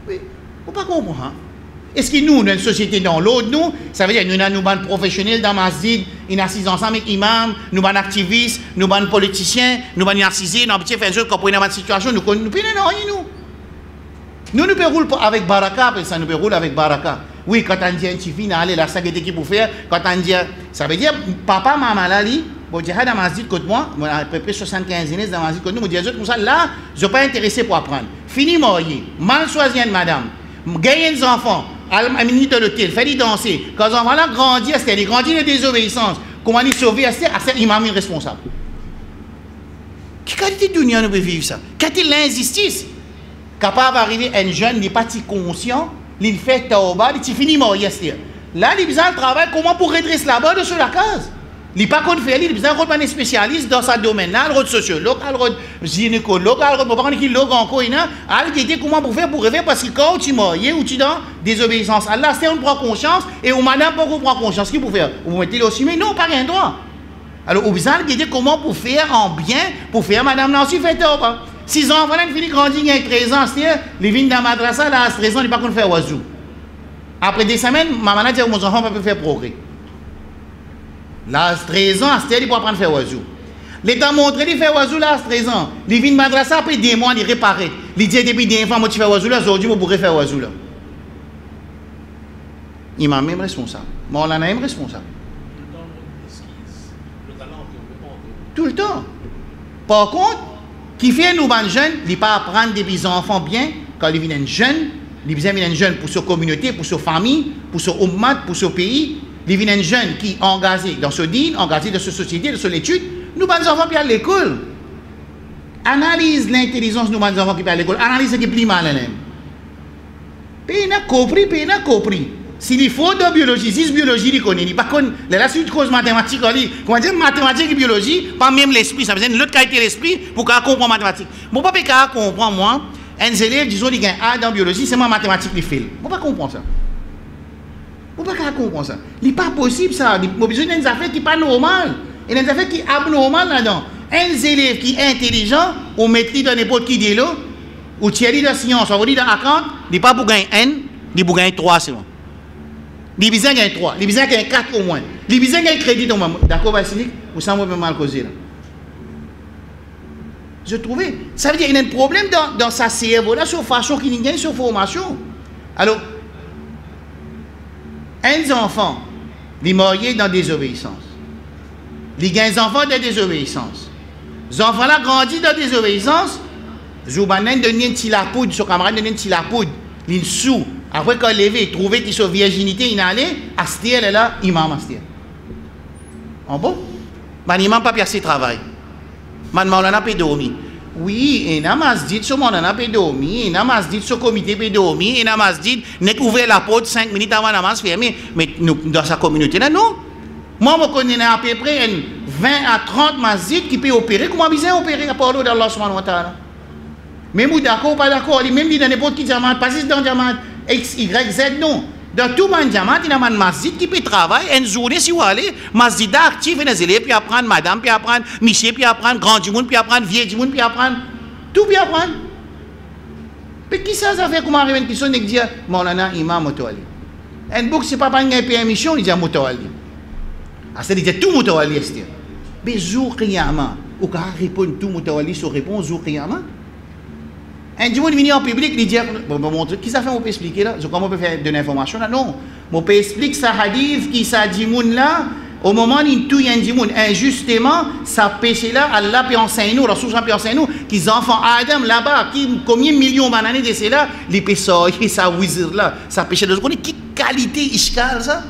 Oui, faut pas comprendre. Hein? Est-ce que nous, dans une société dans l'autre, nous, ça veut dire nous avons des professionnels dans masjid, ils assisent ensemble avec imam, nous avons activistes, nous avons politiciens, nous avons narcisés, nous avons fait des choses qui ont une situation, nous ne pouvons rien nous. Nous ne pouvons rouler avec baraka, ça nous peut rouler avec baraka. Oui, quand on dit un petit fille, la sagété qui pour faire, quand on dit, ça veut dire, papa, maman, là, bon, j'ai dans ma zid contre moi, à peu près 75 ans dans ma zid contre nous, je dis, comme ça, là, je ne suis pas intéressé pour apprendre. Fini, marié, mal choisi, madame, gagner des enfants, à la minute de l'hôtel, faire danser. Quand les enfants là grandissent, c'est-à-dire grandir de désobéissance, comment les sauver, c'est l'imam responsable. Quelle qualité de dunia nous peut vivre ça? Quelle est l'injustice? Capable d'arriver un jeune, il n'est pas si conscient, il fait tauba, il finit mort. Là, il a besoin de travail, comment pour redresser la barre sur la case? Il n'est pas qu'on fait, il a besoin de un spécialiste dans sa domaine, là, il sociologue, il gynécologue, il y a encore, il dit comment pour faire pour rêver, parce que quand tu mords, ou tu dans désobéissance, Allah, c'est on prend conscience, et au madame, pourquoi on prend conscience, qu'est-ce qu'il faut faire? Vous mettez le aussi, mais non, pas rien droit. Alors, au besoin de dire comment pour faire en bien, pour faire madame Nancy fait tauba. 6 ans, voilà, il finit grandir, il y a 13 ans, c'est-à-dire, il vient dans la madrasa, là, à 13 ans, il n'est pas qu'on faire oiseau. Après des semaines, maman a dit que mon enfant ne peut pas faire progrès. Là, à 13 ans, c'est-à-dire, il ne peut pas faire oiseau. L'État montre, il fait oiseau, là, à 13 ans. Il vient dans la madrasa, après des mois, il répare. Il dit, depuis des enfants, moi, tu fais oiseau, là, aujourd'hui, je pourrais faire oiseau, là. Il m'a même responsable. Moi, on a même responsable. Tout le temps. Par contre, qui fait nous ban jeunes, il ne pas apprendre des enfants bien quand ils viennent jeunes, ils viennent jeunes pour sa communauté, pour sa famille, pour son ummat, pour son pays. Ils viennent jeunes qui sont engagés dans ce dîne, engagés dans cette société, dans cette étude. Nous ban enfants qui à l'école. Analyse l'intelligence de nos enfants qui à l'école. Analyse ce qui est plus mal. Pays n'a compris. S'il faut de biologie, 6 biologie, il connaît. Par contre, la suite cause mathématique, comment dire mathématiques et biologie, pas même l'esprit, ça veut dire l'autre qualité de l'esprit pour qu'on comprenne mathématiques. Bon, pas qu'à comprendre, moi, un élève, disons, il gagne A dans biologie, c'est ma mathématique qui fait. Bon, pas comprendre ça. Bon, pas qu'à comprendre ça. Il n'est pas possible ça. Il a besoin d'une affaire qui n'est pas normale. Et une affaire qui est abnormale là-dedans. Un élève qui est intelligent, on met dans n'importe qui de l'eau, ou tiers dans science, on va dire dans account, il n'est pas pour gagner N, il est pour gagner 3 seulement. Les besoins gagnent 3, les besoins gagnent 4 au moins. Les besoins gagnent crédit au moins. D'accord, Vassilique? Ou ça m'a mal causé là. Je trouvais. Ça veut dire qu'il y a un problème dans sa cerveau là, sur façon qu'il gagne sur formation. Alors, un enfant, il est marié dans désobéissance. Il gagne des enfants dans désobéissance. Les enfants là grandissent dans désobéissance. Zoubanen donne un petit la poudre, son camarade donne un petit la poudre, il sous. Après qu'il levé, trouvé qu'il soit virginité, il allait, Astir est là, imam Astir. En bon? Man imam pas percé travail. Man maulana peut dormir. Oui, et namaz dit sur mon ana peut dormir, et namaz dit sur comité peut dormir, et namaz dit n'est ouvert la porte 5 minutes avant namaz fermé, mais nous dans sa communauté là non. Moi je connais à peu près 20 à 30 masjid qui peut opérer, comment bien opérer à part d'Allah subhanahu wa ta'ala. Même ou d'accord ou pas d'accord, même dit dans n'importe qui jamaat, pas juste dans jamaat X, Y, Z, non. Dans tout le jamaat, il y a un masjid qui peut travailler une journée si vous allez, masjid actif, les élèves, puis apprendre, madame, puis apprendre, monsieur, puis apprendre, grand du monde, puis apprendre, vieux du monde, puis apprendre, tout puis apprendre. Mais qui ça fait comment arriver une question et dire, Maulana imam Motawali. Un bouc, c'est pas une permission, il dit Motawali. Ah, c'est dire tout Motawali, c'est-à-dire. Mais jour qiyamah, ou quand répond tout Motawali, sur réponse jour qiyamah. Un jour, il vient en public, il dit, bon, montrer, qui ça fait, on peut expliquer là? Comment on peut faire de l'information là? Non. On peut expliquer ça hadith, qui ça dit là, au moment où il tout y a un dimoun, injustement, ça péché là, Allah peut enseigner nous, Rasul peut enseigner nous, qu'ils enfants Adam là-bas, qui, combien de millions d'années de c'est là, les pécheurs, ça wizard là, ça péché de ce qu'on est, qui qualité ishkal ça?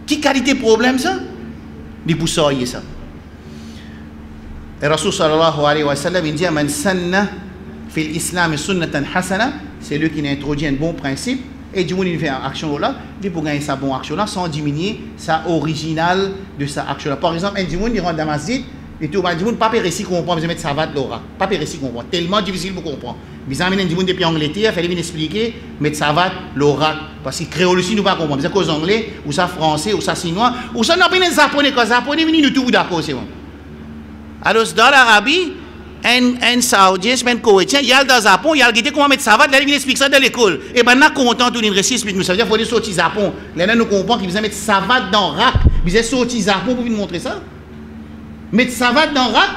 Qui qualité problème ça? Les pousseurs, ça. Et Rasul sallallahu alayhi wa sallam, il dit Man sanna fil islam sunnatan hasana, c'est lui qui a introduit un bon principe, et du monde il fait une action là, il pour gagner sa bonne action là, sans diminuer sa originale de sa action là. Par exemple, un du monde il rentre dans la masjid, et tout le monde pas réussi comprendre, vous mettre savate l'aura, pas réussi comprendre, tellement difficile pour comprendre. Vous amènez un du monde depuis Angleterre, il fallait venir expliquer, mettre savate l'aura, parce que créole aussi nous pas comprendre, c'est cause anglais, ou ça français, ou ça chinois, ou ça n'a pas les japonais, quand les japonais viennent nous tout d'accord, c'est bon. Alors, dans l'Arabie, un Saoudien, un Koweïtien, il y a dans le Japon, il y a le comment mettre savate, là, il explique ça dans l'école. Et ben, on est content, tout le monde explique nous. Ça veut dire qu'il faut aller sortir au Japon. Là, nous comprenons qu'il faut mettre savate dans le rack. Vous êtes sorti au Japon pour nous montrer ça. Mettre savate dans le rack.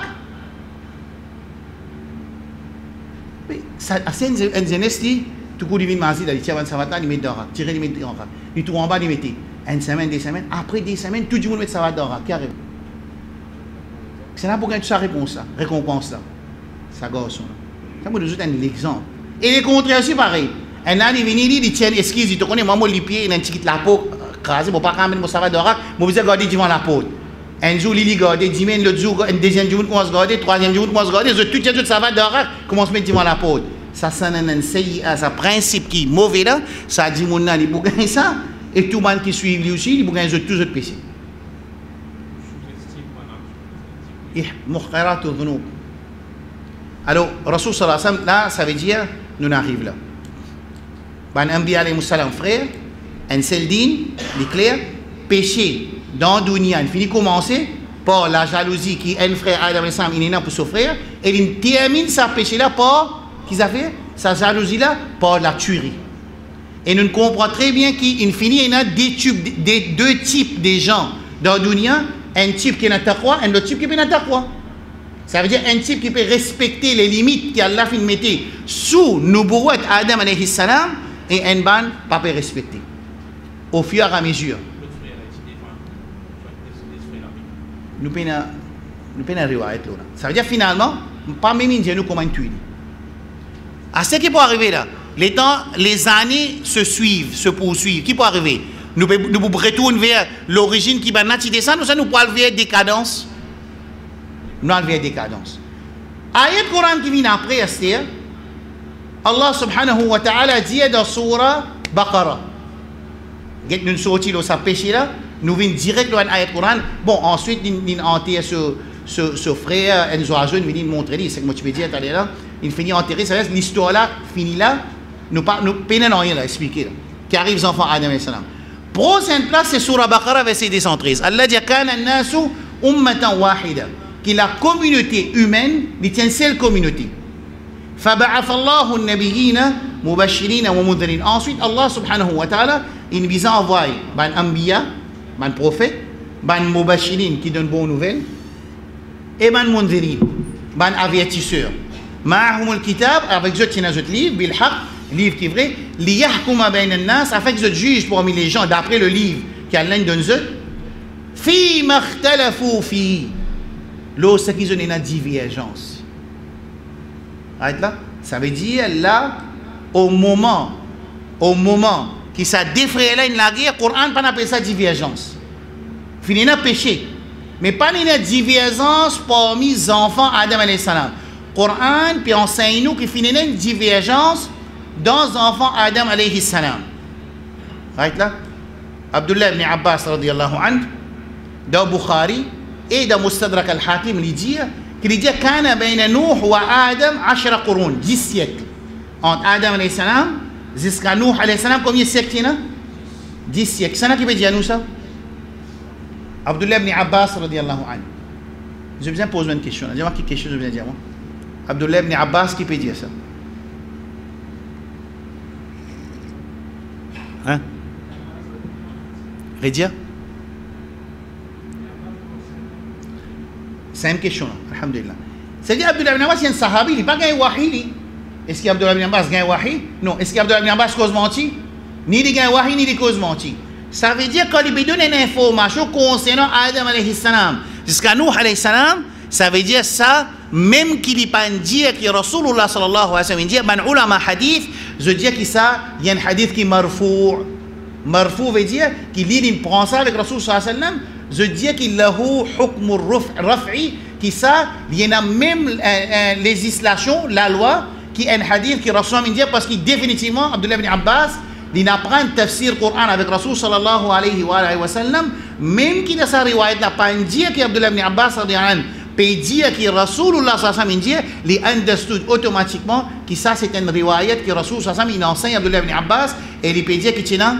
C'est un zénesti, tout le monde vient de il tire une savate là, il met dans le rack. Tirer, il met dans le rack. Il tourne en bas, il met. Une semaine, 2 semaines. Après 2 semaines, tout le monde met savate dans le rack. Carrément. C'est là pour gagner sa réponse là, récompense là. Ça gosse. Ça vous donne un exemple. Et les contraires aussi pareil. Un an il vient il tient excuse, il te connaît moi les pieds, il a un petit la peau crasé, bon pas quand même ça va d'orac, moi vous regardez devant la peau. Un jour il regarde, dimanche l'autre jour, un deuxième jour commence à regarder, troisième jour commence à regarder, tout ça va d'orac, commence à mettre devant la peau. Ça c'est un CIA, ça principe qui mauvais là, ça dit mon nan il pour gagner ça et tout le monde qui suit lui aussi, il pour gagner tous autres péchés. Alors, Rasul sallallahu alayhi wa sallam, là, ça veut dire, nous arrivons là. Ben, Ambiya alayhi salam, frère, un seul din, il est clair, péché dans le dunya, il finit commencer par la jalousie qui est un frère, Adam alayhi salam, il est là pour son frère, et il termine sa péché là par, qu'est-ce qu'il a fait? Sa jalousie là, par la tuerie. Et nous comprenons très bien qu'il finit, il y a deux types de gens dans le dunya. Un type qui est dans taqwa, un autre type qui est dans taqwa. Ça veut dire un type qui peut respecter les limites qu'Allah a mis sous Nubuwat Adam alayhi salam et un ban pas peut respecter. Au fur et à mesure. Nous pouvons riwayat là. Ça veut dire finalement, pas même nous comment tuer. À ce qui peut arriver là, les années se suivent, se poursuivent. Qui peut arriver? Nous retournons vers l'origine qui va descendre, nous pouvons vers décadence. Nous allons vers décadence. Ayat Coran qui vient après, Esther, Allah subhanahu wa ta'ala dit dans Surah Baqarah. Nous sortis de sa péché là, nous venons direct dans l'ayat Coran. Bon, ensuite, nous enterrons ce frère, Enzo Ajoun, nous venons montrer, c'est ce que tu veux dire, il finit enterré, ça veut dire l'histoire là, finit là, nous peinons rien à expliquer là, qui arrive aux enfants Adam et salam. Prochaine place, c'est Surah Baqarah, verset 213. Allah dit Kana an-nasu ummatan wahida. Que la communauté humaine, il tient une seule communauté. فَبَعَثَ اللَّهُ النَّبِيِّينَ مُبَشِّرِينَ وَمُنذِرِينَ. Ensuite, Allah subhanahu wa ta'ala, il nous a envoyé ban Ambiya, ban prophète, ban Mubashirin qui donne bonnes nouvelles, et ban Munzirin, ban avertisseur. Ma'ahum al-kitab, avec eux, il y a un livre, bil haq, livre qui est vrai, liyahkuma bayna an-nas, afin que je juge parmi les gens d'après le livre qu'Allah donne eux, fi makhtalafu fi, lorsqu'ils ont une divergence. Right là? Ça veut dire là, au moment qui ça défraye là, une la guerre, le Coran pas appelle ça divergence. Fini na péché. Mais pas une divergence parmi les enfants Adam alayhi salam. Coran puis enseigne nous qu'il finit une divergence dans les enfants Adam alayhi salam. Right là? Abdullah ibn Abbas radiyallahu anhu dans Bukhari et dans Mustadrak al-Hakim il dit كان بين نوح وآدم 10 قرون 10 siècles entre Adam alayhi salam jusqu'à Nuh alayhi salam. Combien de siècles il y a? 10 siècles. C'est ça qui veut dire nous ça? Abdullah ibn Abbas radiyallahu anhu. Je viens poser une question. Dis-moi quelque chose je viens dire moi. Abdullah ibn Abbas qui peut dire ça? Hein? Rédia? C'est une question, alhamdulillah. C'est-à-dire Abdullah ibn Abbas, il y a un sahabi, il n'est pas gagné wahi. Est-ce qu'Abdullah ibn Abbas gagne wahi? Non. Est-ce qu'Abdullah ibn Abbas cause menti? Ni il gagne wahi, ni il cause menti. Ça veut dire quand il donne une information concernant Adam alayhi salam jusqu'à Nuh alayhi salam, ça veut dire ça, même qu'il n'est pas dire que Rasulullah sallallahu alayhi wa sallam dit, man ulama hadith, je dis que ça, il y a un hadith qui est marfou'. Marfou' veut dire qu'il prend ça avec Rasul sallallahu alayhi wa sallam. Je dis qu'il a hukm raf'i, qui ça, il y a même législation, la loi, qui est un hadith qui Rasul dit parce que définitivement, Abdullah ibn Abbas, il apprend le tafsir Coran avec Rasul sallallahu alayhi wa sallam, même qui dans sa riwayat n'a pas dit qu'Abdullah ibn Abbas peut dire que Rasulullah sallallahu alayhi wa sallam dit, il understood automatiquement que ça c'est une riwayat que Rasul sallallahu alayhi wa sallam enseigne Abdullah ibn Abbas et il peut dire que tu as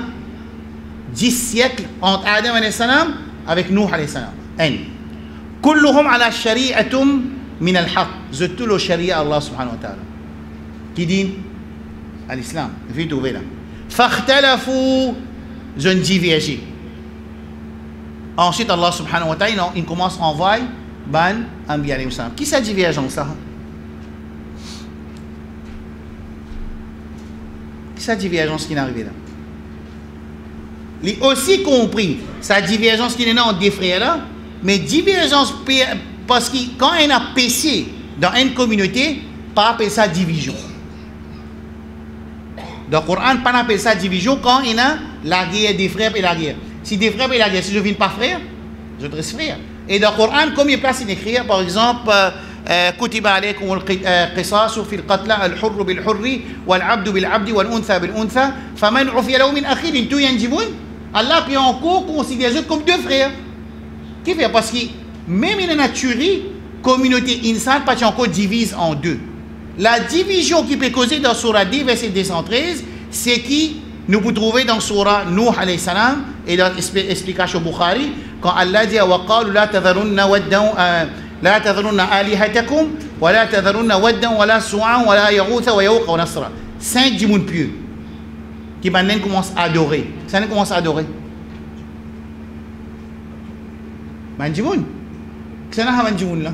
10 siècles entre Adam alayhi salam avec Nuh alayhi salam. N. كلهم على شريعة من الحق. زدت له شريعة الله سبحانه وتعالى. Qui dit à l'islam. Il faut trouver là. فاختلفوا. Je ne divergé. Ensuite Allah subhanahu wa ta'ala il commence à envoyer ban Anbiya alayhi salam. Qui ça divergence ça? Qui ça divergence qui est arrivé là? Il a aussi compris sa divergence qui est là en deux frères là, mais divergence parce que quand on a péché dans une communauté, pas appeler ça division. Dans le Coran, pas appeler ça division quand on a la guerre des frères et la guerre. Si des frères et la guerre, si je ne viens pas frère, je te reste frère. Et dans le Coran, combien de places il écrit, par exemple, كتب عليكم القصاص في القتلى الحر بالحر والعبد بالعبد والأنثى بالأنثى فمن عفي له من أخيه انتو ينجبون. Allah puis encore considère les autres comme deux frères. Qui fait? Parce que même in la nature, communauté insan pas encore divise en deux. La division qui peut causer dans Surah 10 verset 213, c'est qui nous pouvons trouver dans Surah Nuh alayhi salam et dans l'explication Bukhari quand Allah dit wa qalu la tadharunna waddan la tadharunna alihatakum wa la tadharunna waddan wa la su'an wa la yaghutha wa yawqa wa nasra. 5 du monde pieux qui maintenant commence à adorer. Ça ne commence à adorer. Manjimoun. Que ça n'a pas manjimoun là.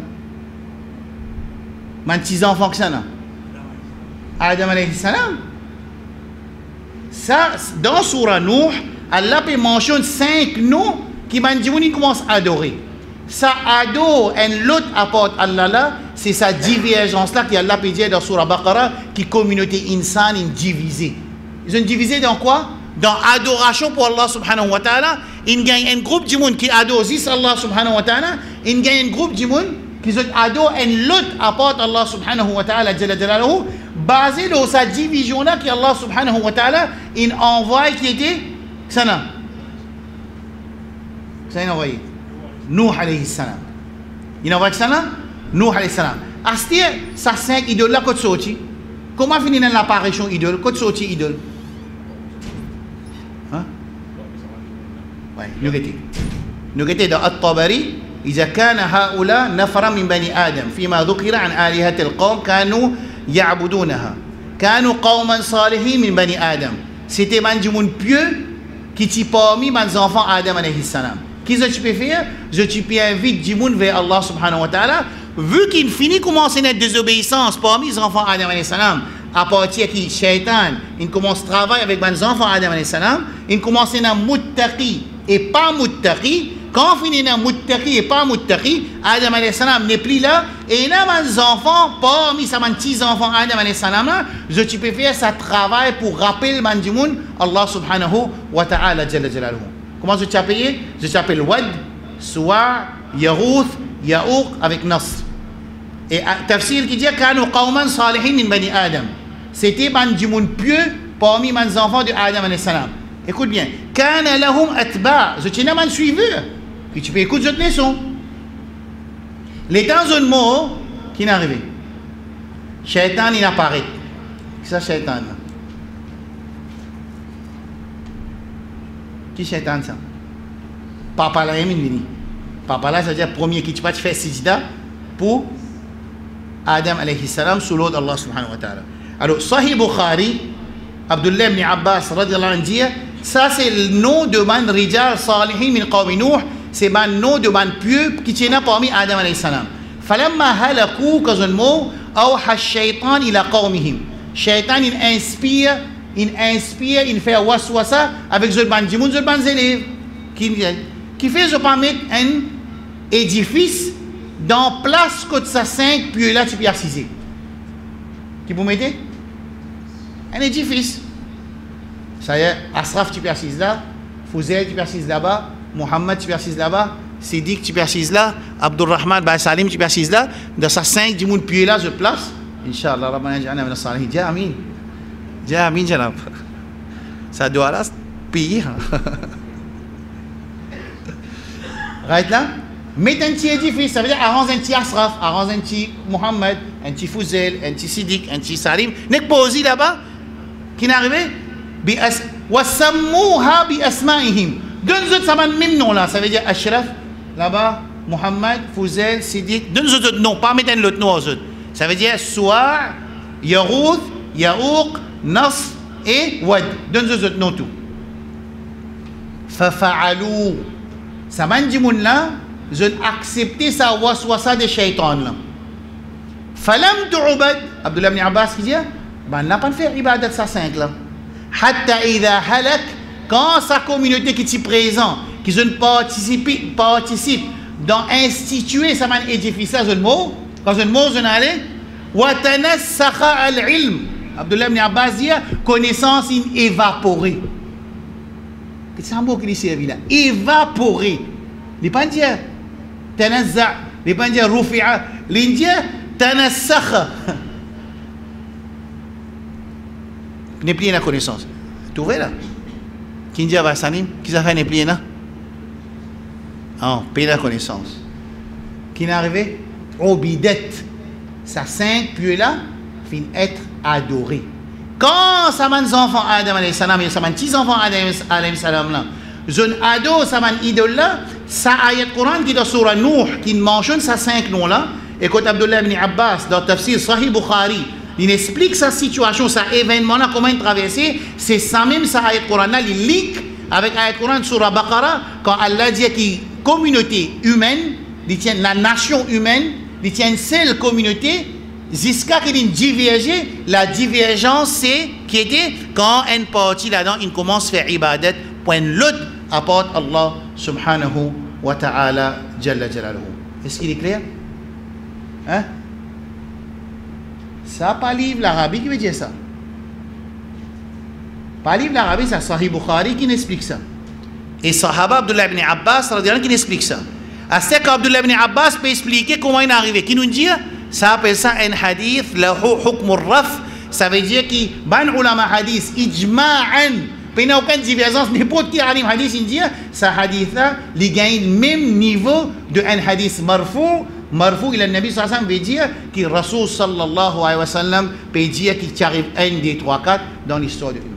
Man 6 enfants que ça n'a. Adam alayhi salam. Ça, dans Surah Nuh, Allah mentionne 5 noms qui manjimoun commence à adorer. Ça adore et l'autre apporte Allah là, c'est sa divergence là qu'Allah peut dire dans Surah Baqarah qui communauté insane est divisée. Ils sont divisés dans quoi? Dans adoration pour Allah subhanahu wa ta'ala. Il y a un groupe de monde qui adore juste Allah subhanahu wa ta'ala. Il y a un groupe de monde qui adore et l'autre apporte Allah subhanahu wa ta'ala basé sur sa division là qu'Allah subhanahu wa ta'ala il envoie qui était ça n'a. Ça il envoyé. Nuh alayhi salam. Il envoie ça là? Nuh alayhi salam. Astir ça 5 idoles là côté sorti. Comment finit l'apparition idole? Côté sorti idole. نقول ده الطبري إذا كان هؤلاء نفر من بني آدم فيما ذكر عن آلهة القوم كانوا يعبدونها كانوا قوما صالحين من بني آدم. C'était man du monde pieux qui t'y parmi les enfants Adam alayhi salam. Qu'est-ce que tu peux faire? Je peux inviter du monde vers Allah subhanahu wa ta'ala. Vu qu'il finit commencer une désobéissance parmi les enfants Adam alayhi salam, à partir qui shaitan, il commence à travailler avec les enfants Adam alayhi salam, il commence à muttaqi et pas muttaqi, quand finina muttaqi et pas muttaqi, Adam alayhi salam n'est plus là, et là, mes enfants, parmi ces petits enfants Adam alayhi salam là, je tu peux faire ça travail pour rappeler Mandimoun, Allah subhanahu wa ta'ala jalla jalaluhu. Comment je t'appelle? Je t'appelle Wad, Suwa, Yarouth, Yaouq avec Nasr. Et tafsir qui dit Kanu qawman salihin min bani Adam. C'était Mandimoun pieux parmi mes enfants de Adam alayhi salam. Écoute bien. Kana lahum atba. Je tiens à me suivre. Puis tu peux écouter cette leçon. Les temps un mot qui n'est arrivé. Shaitan il apparaît. C'est ça Shaitan là. Qui Shaitan ça? Papa là il vini. Papa là ça veut dire premier qui tu vas te faire sijda pour Adam alayhi salam sous l'eau d'Allah subhanahu wa ta'ala. Alors Sahih Bukhari, Abdullah ibn Abbas radiyallahu anhu dit, ça c'est le nom de man rijal salihin min qawmi Nuh, c'est le nom de man pieux qui tient parmi Adam alayhi salam. Falamma halaku kazunmo awha shaitan ila qawmihim. Shaitan il inspire, il fait waswasa avec Zulban Djimoun, Zulban élèves qui fait je pas mettre un édifice dans place que ça 5 pieux là tu peux assiser. Qui vous mettez? Un édifice. Ça y est, Asraf tu peux assiser là, Fouzel tu peux assiser là-bas, Mohammed tu peux assiser là-bas, Siddiq tu peux assiser là, Abdurrahman Baye Salim tu peux assiser là, dans ça 5 du monde pieux là je place. Inch'Allah, Rabbana ja'alna min as-salihin. Dis amin. Dis amin janab. Ça doit là payer. Right là? Mets un petit édifice, ça veut dire arrange un petit Asraf, arrange un petit Mohammed, un petit Fouzel, un petit Siddiq, un petit Salim. N'est pas aussi là-bas qui n'est arrivé? Wasammuha bi asma'ihim. Donne-nous ça même nom là, ça veut dire Ashraf, là-bas, Mohammed, Fouzel, Siddiq. Donne-nous autres noms, pas mettre l'autre nom aux autres. Ça veut dire Suwa, Yarouth, Yaouq, Nasr et Wad. Donne-nous autres noms tout. Fafa'alou. Ça m'a dit moun là, je accepté sa waswasa de shaitan là. Falam tu'ubad. Abdullah ibn Abbas qui dit, ben n'a pas fait ibadat sa 5 là. Hatta idha halak, quand sa communauté qui est présente, qui ne participe dans instituer sa man édifice, je ne mot, quand je ne mot, je n'allais, wa tanassakha al-ilm. Abdullah ibn Abbas dit, connaissance évaporée. C'est un mot qui dit servi là. Évaporé. Il n'est pas dire tanazza, il n'est pas dire rufi'a, il dit tanassakha. N'est plus la connaissance. Tu vois là? Qui dit à Vassanim? Qui a fait n'est plus là? Non, paye la connaissance. Qui n'est arrivé? Obidet. Sa 5 pieux là, fin être adoré. Quand ça m'a enfant Adam alayhi salam et ça m'a petits enfants Adam alayhi salam là, jeune ado ça m'a idole là, ça ayat Coran qui dans surah Nuh qui mentionne ça 5 noms là, et quand Abdullah ibn Abbas dans tafsir Sahih Bukhari, il explique sa situation, sa événement là comment il traversait, c'est ça même ça ayat Coran là, il lit avec ayat Coran surah Baqarah quand Allah dit que communauté humaine, il tient la nation humaine, il tient une seule communauté. Jusqu'à qu'il diverge, la divergence c'est qui était quand une partie là-dedans, il commence à faire ibadat, point l'autre apporte Allah subhanahu wa ta'ala jalla jalaluhu. Est-ce qu'il est clair? Hein? Ça pas livre l'Arabie qui veut dire ça. Pas livre l'Arabie, c'est Sahih Bukhari qui explique ça. Et Sahaba Abdullah ibn Abbas qui explique ça. À ce qu'Abdullah ibn Abbas peut expliquer comment il est arrivé. Qui nous dit? Ça appelle ça un hadith, le hukm al-raf, ça veut dire que ban ulama hadith, ijma'an, il n'y a aucune divergence, n'importe qui alim hadith, il dit, ce hadith-là, il gagne le même niveau de un hadith marfou, il a le Nabi sallallahu alayhi wa sallam veut dire que Rasul sallallahu alayhi wa sallam peut dire qu'il arrive 1, 2, 3, 4 dans l'histoire de l'humain.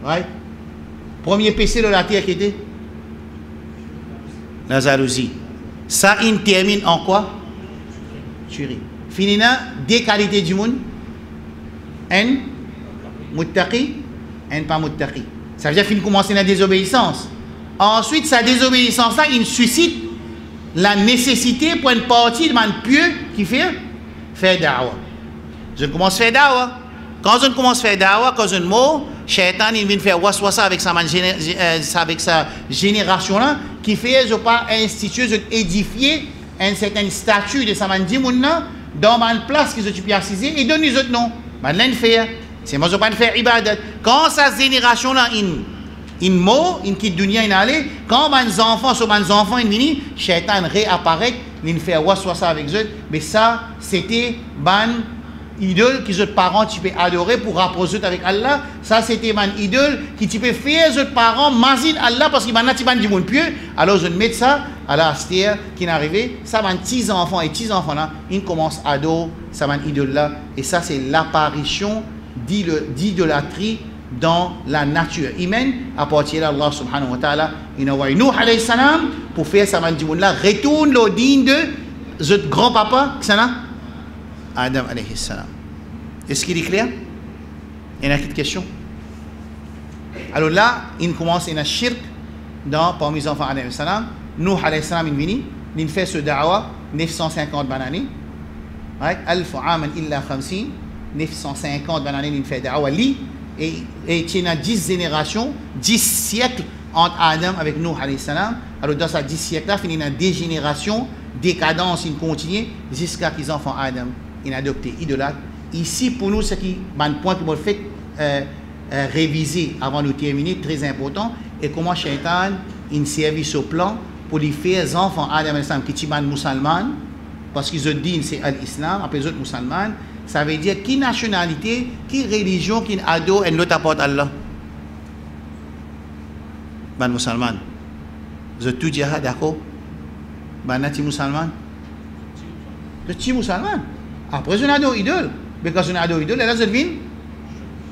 Right? Premier PC de la terre qui était la jalousie. Ça, il termine en quoi? Tuerie. Finina, des qualités du monde. Un, muttaqi, un pas muttaqi. Ça veut dire qu'il commence la désobéissance. Ensuite, sa désobéissance-là, il suscite la nécessité pour une partie de man pieux qui fait faire da'wa. Je commence à faire da'wa. Quand je commence à faire da'wa, quand je mot, Shaitan, il vient faire waswasa avec sa génération-là, qui fait je pas instituer, édifier un certain statut de samedi mounna dans une place qu'ils ont pu assiser et donne les autres noms. Maintenant fait, c'est moi je pas faire ibadat. Quand sa génération là in mot, in qui dunia in allé, quand mes enfants sont mes enfants in vini, Shaitan réapparaît, il fait waswasa avec eux, mais ça c'était ban idole que les parents tu peux adorer pour rapprocher avec Allah. Ça c'était ban idole qui tu peux faire les parents mazin Allah parce qu'il ban tu ban du monde pieux. Alors je mets ça à la astère qui est arrivé, ça ban petits enfants et petits enfants là, ils commencent à adorer ça ban idole là et ça c'est l'apparition d'idolâtrie dans la nature humaine à partir d'Allah subhanahu wa ta'ala. Il a envoyé Nuh alayhi salam pour faire ça là retourne le digne de notre grand-papa Adam alayhi salam. Est-ce qu'il est clair? Il y a une question. Alors là, il commence à shirk parmi les enfants alayhi salam. Nuh alayhi salam il vient, il fait ce da'wa 950 bananes. Right? 1000 aman illa 50. 950 bananes il fait da'wa li. Et il y a 10 générations, 10 siècles entre Adam avec Nuh alayhi salam. Alors dans ces 10 siècles-là, il y a des générations, décadence, il continue jusqu'à qu'ils enfants Adam, il a adopté idolâtre. Ici, pour nous, c'est un point qui m'a fait réviser avant de terminer, très important, et comment Shaitan il servi ce plan pour les faire les enfants Adam alayhi salam qui sont musulmans, parce qu'ils ont dit c'est l'islam, après les autres musulmans. Ça veut dire qui nationalité, qui religion, qui ado et l'autre apporte Allah. Ben musulman. Vous êtes tous djihad, d'accord? Ben nati musulman. Vous êtes musulman. Après, on ado idole. Parce qu'on ado idole, là, vous êtes venu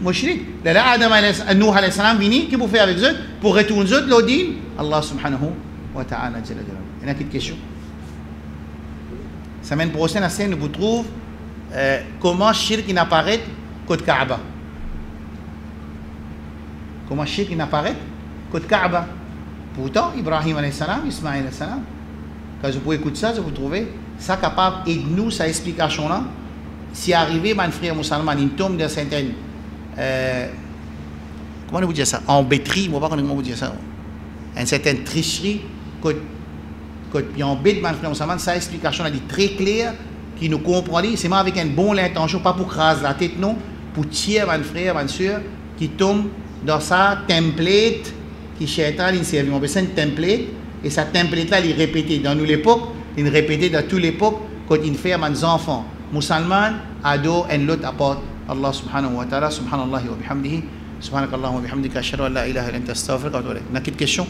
mushrik. Là, Adam Nuh alayhi salam vini, qui vous fait avec eux pour retourner eux l'odin? Allah subhanahu wa ta'ala. Il y a une question. Semaine prochaine, à scène, vous trouvez comment shirk apparaît côté Kaaba. Comment shirk apparaît côté Kaaba. Pourtant, Ibrahim alayhi salam, Ismaïl alayhi salam, quand vous pouvez écouter ça, vous trouvez ça capable de nous, sa explication là. Si arrivé, mon frère musulman, il tombe dans certaines comment vous dire ça? Embêterie, je ne sais pas comment vous dire ça. Une certaine tricherie, quand il embête mon frère musulman, sa explication là est très claire. Qui nous comprend, c'est moi avec une bonne intention, pas pour craser la tête, non, pour tirer mon frère, ma soeur, qui tombe dans sa template, qui Shaitan, il servi. On besoin de template, et sa template-là, il est répété dans nous l'époque, il est répété dans toute l'époque, quand il fait mes enfants, musulmans, ados, et l'autre apporte. Allah subhanahu wa ta'ala, subhanallah wa bihamdihi, subhanakallah wa bihamdika, ashhadu an la ilaha illa anta astaghfiruka wa atubu ilayk. N'a-t-il question?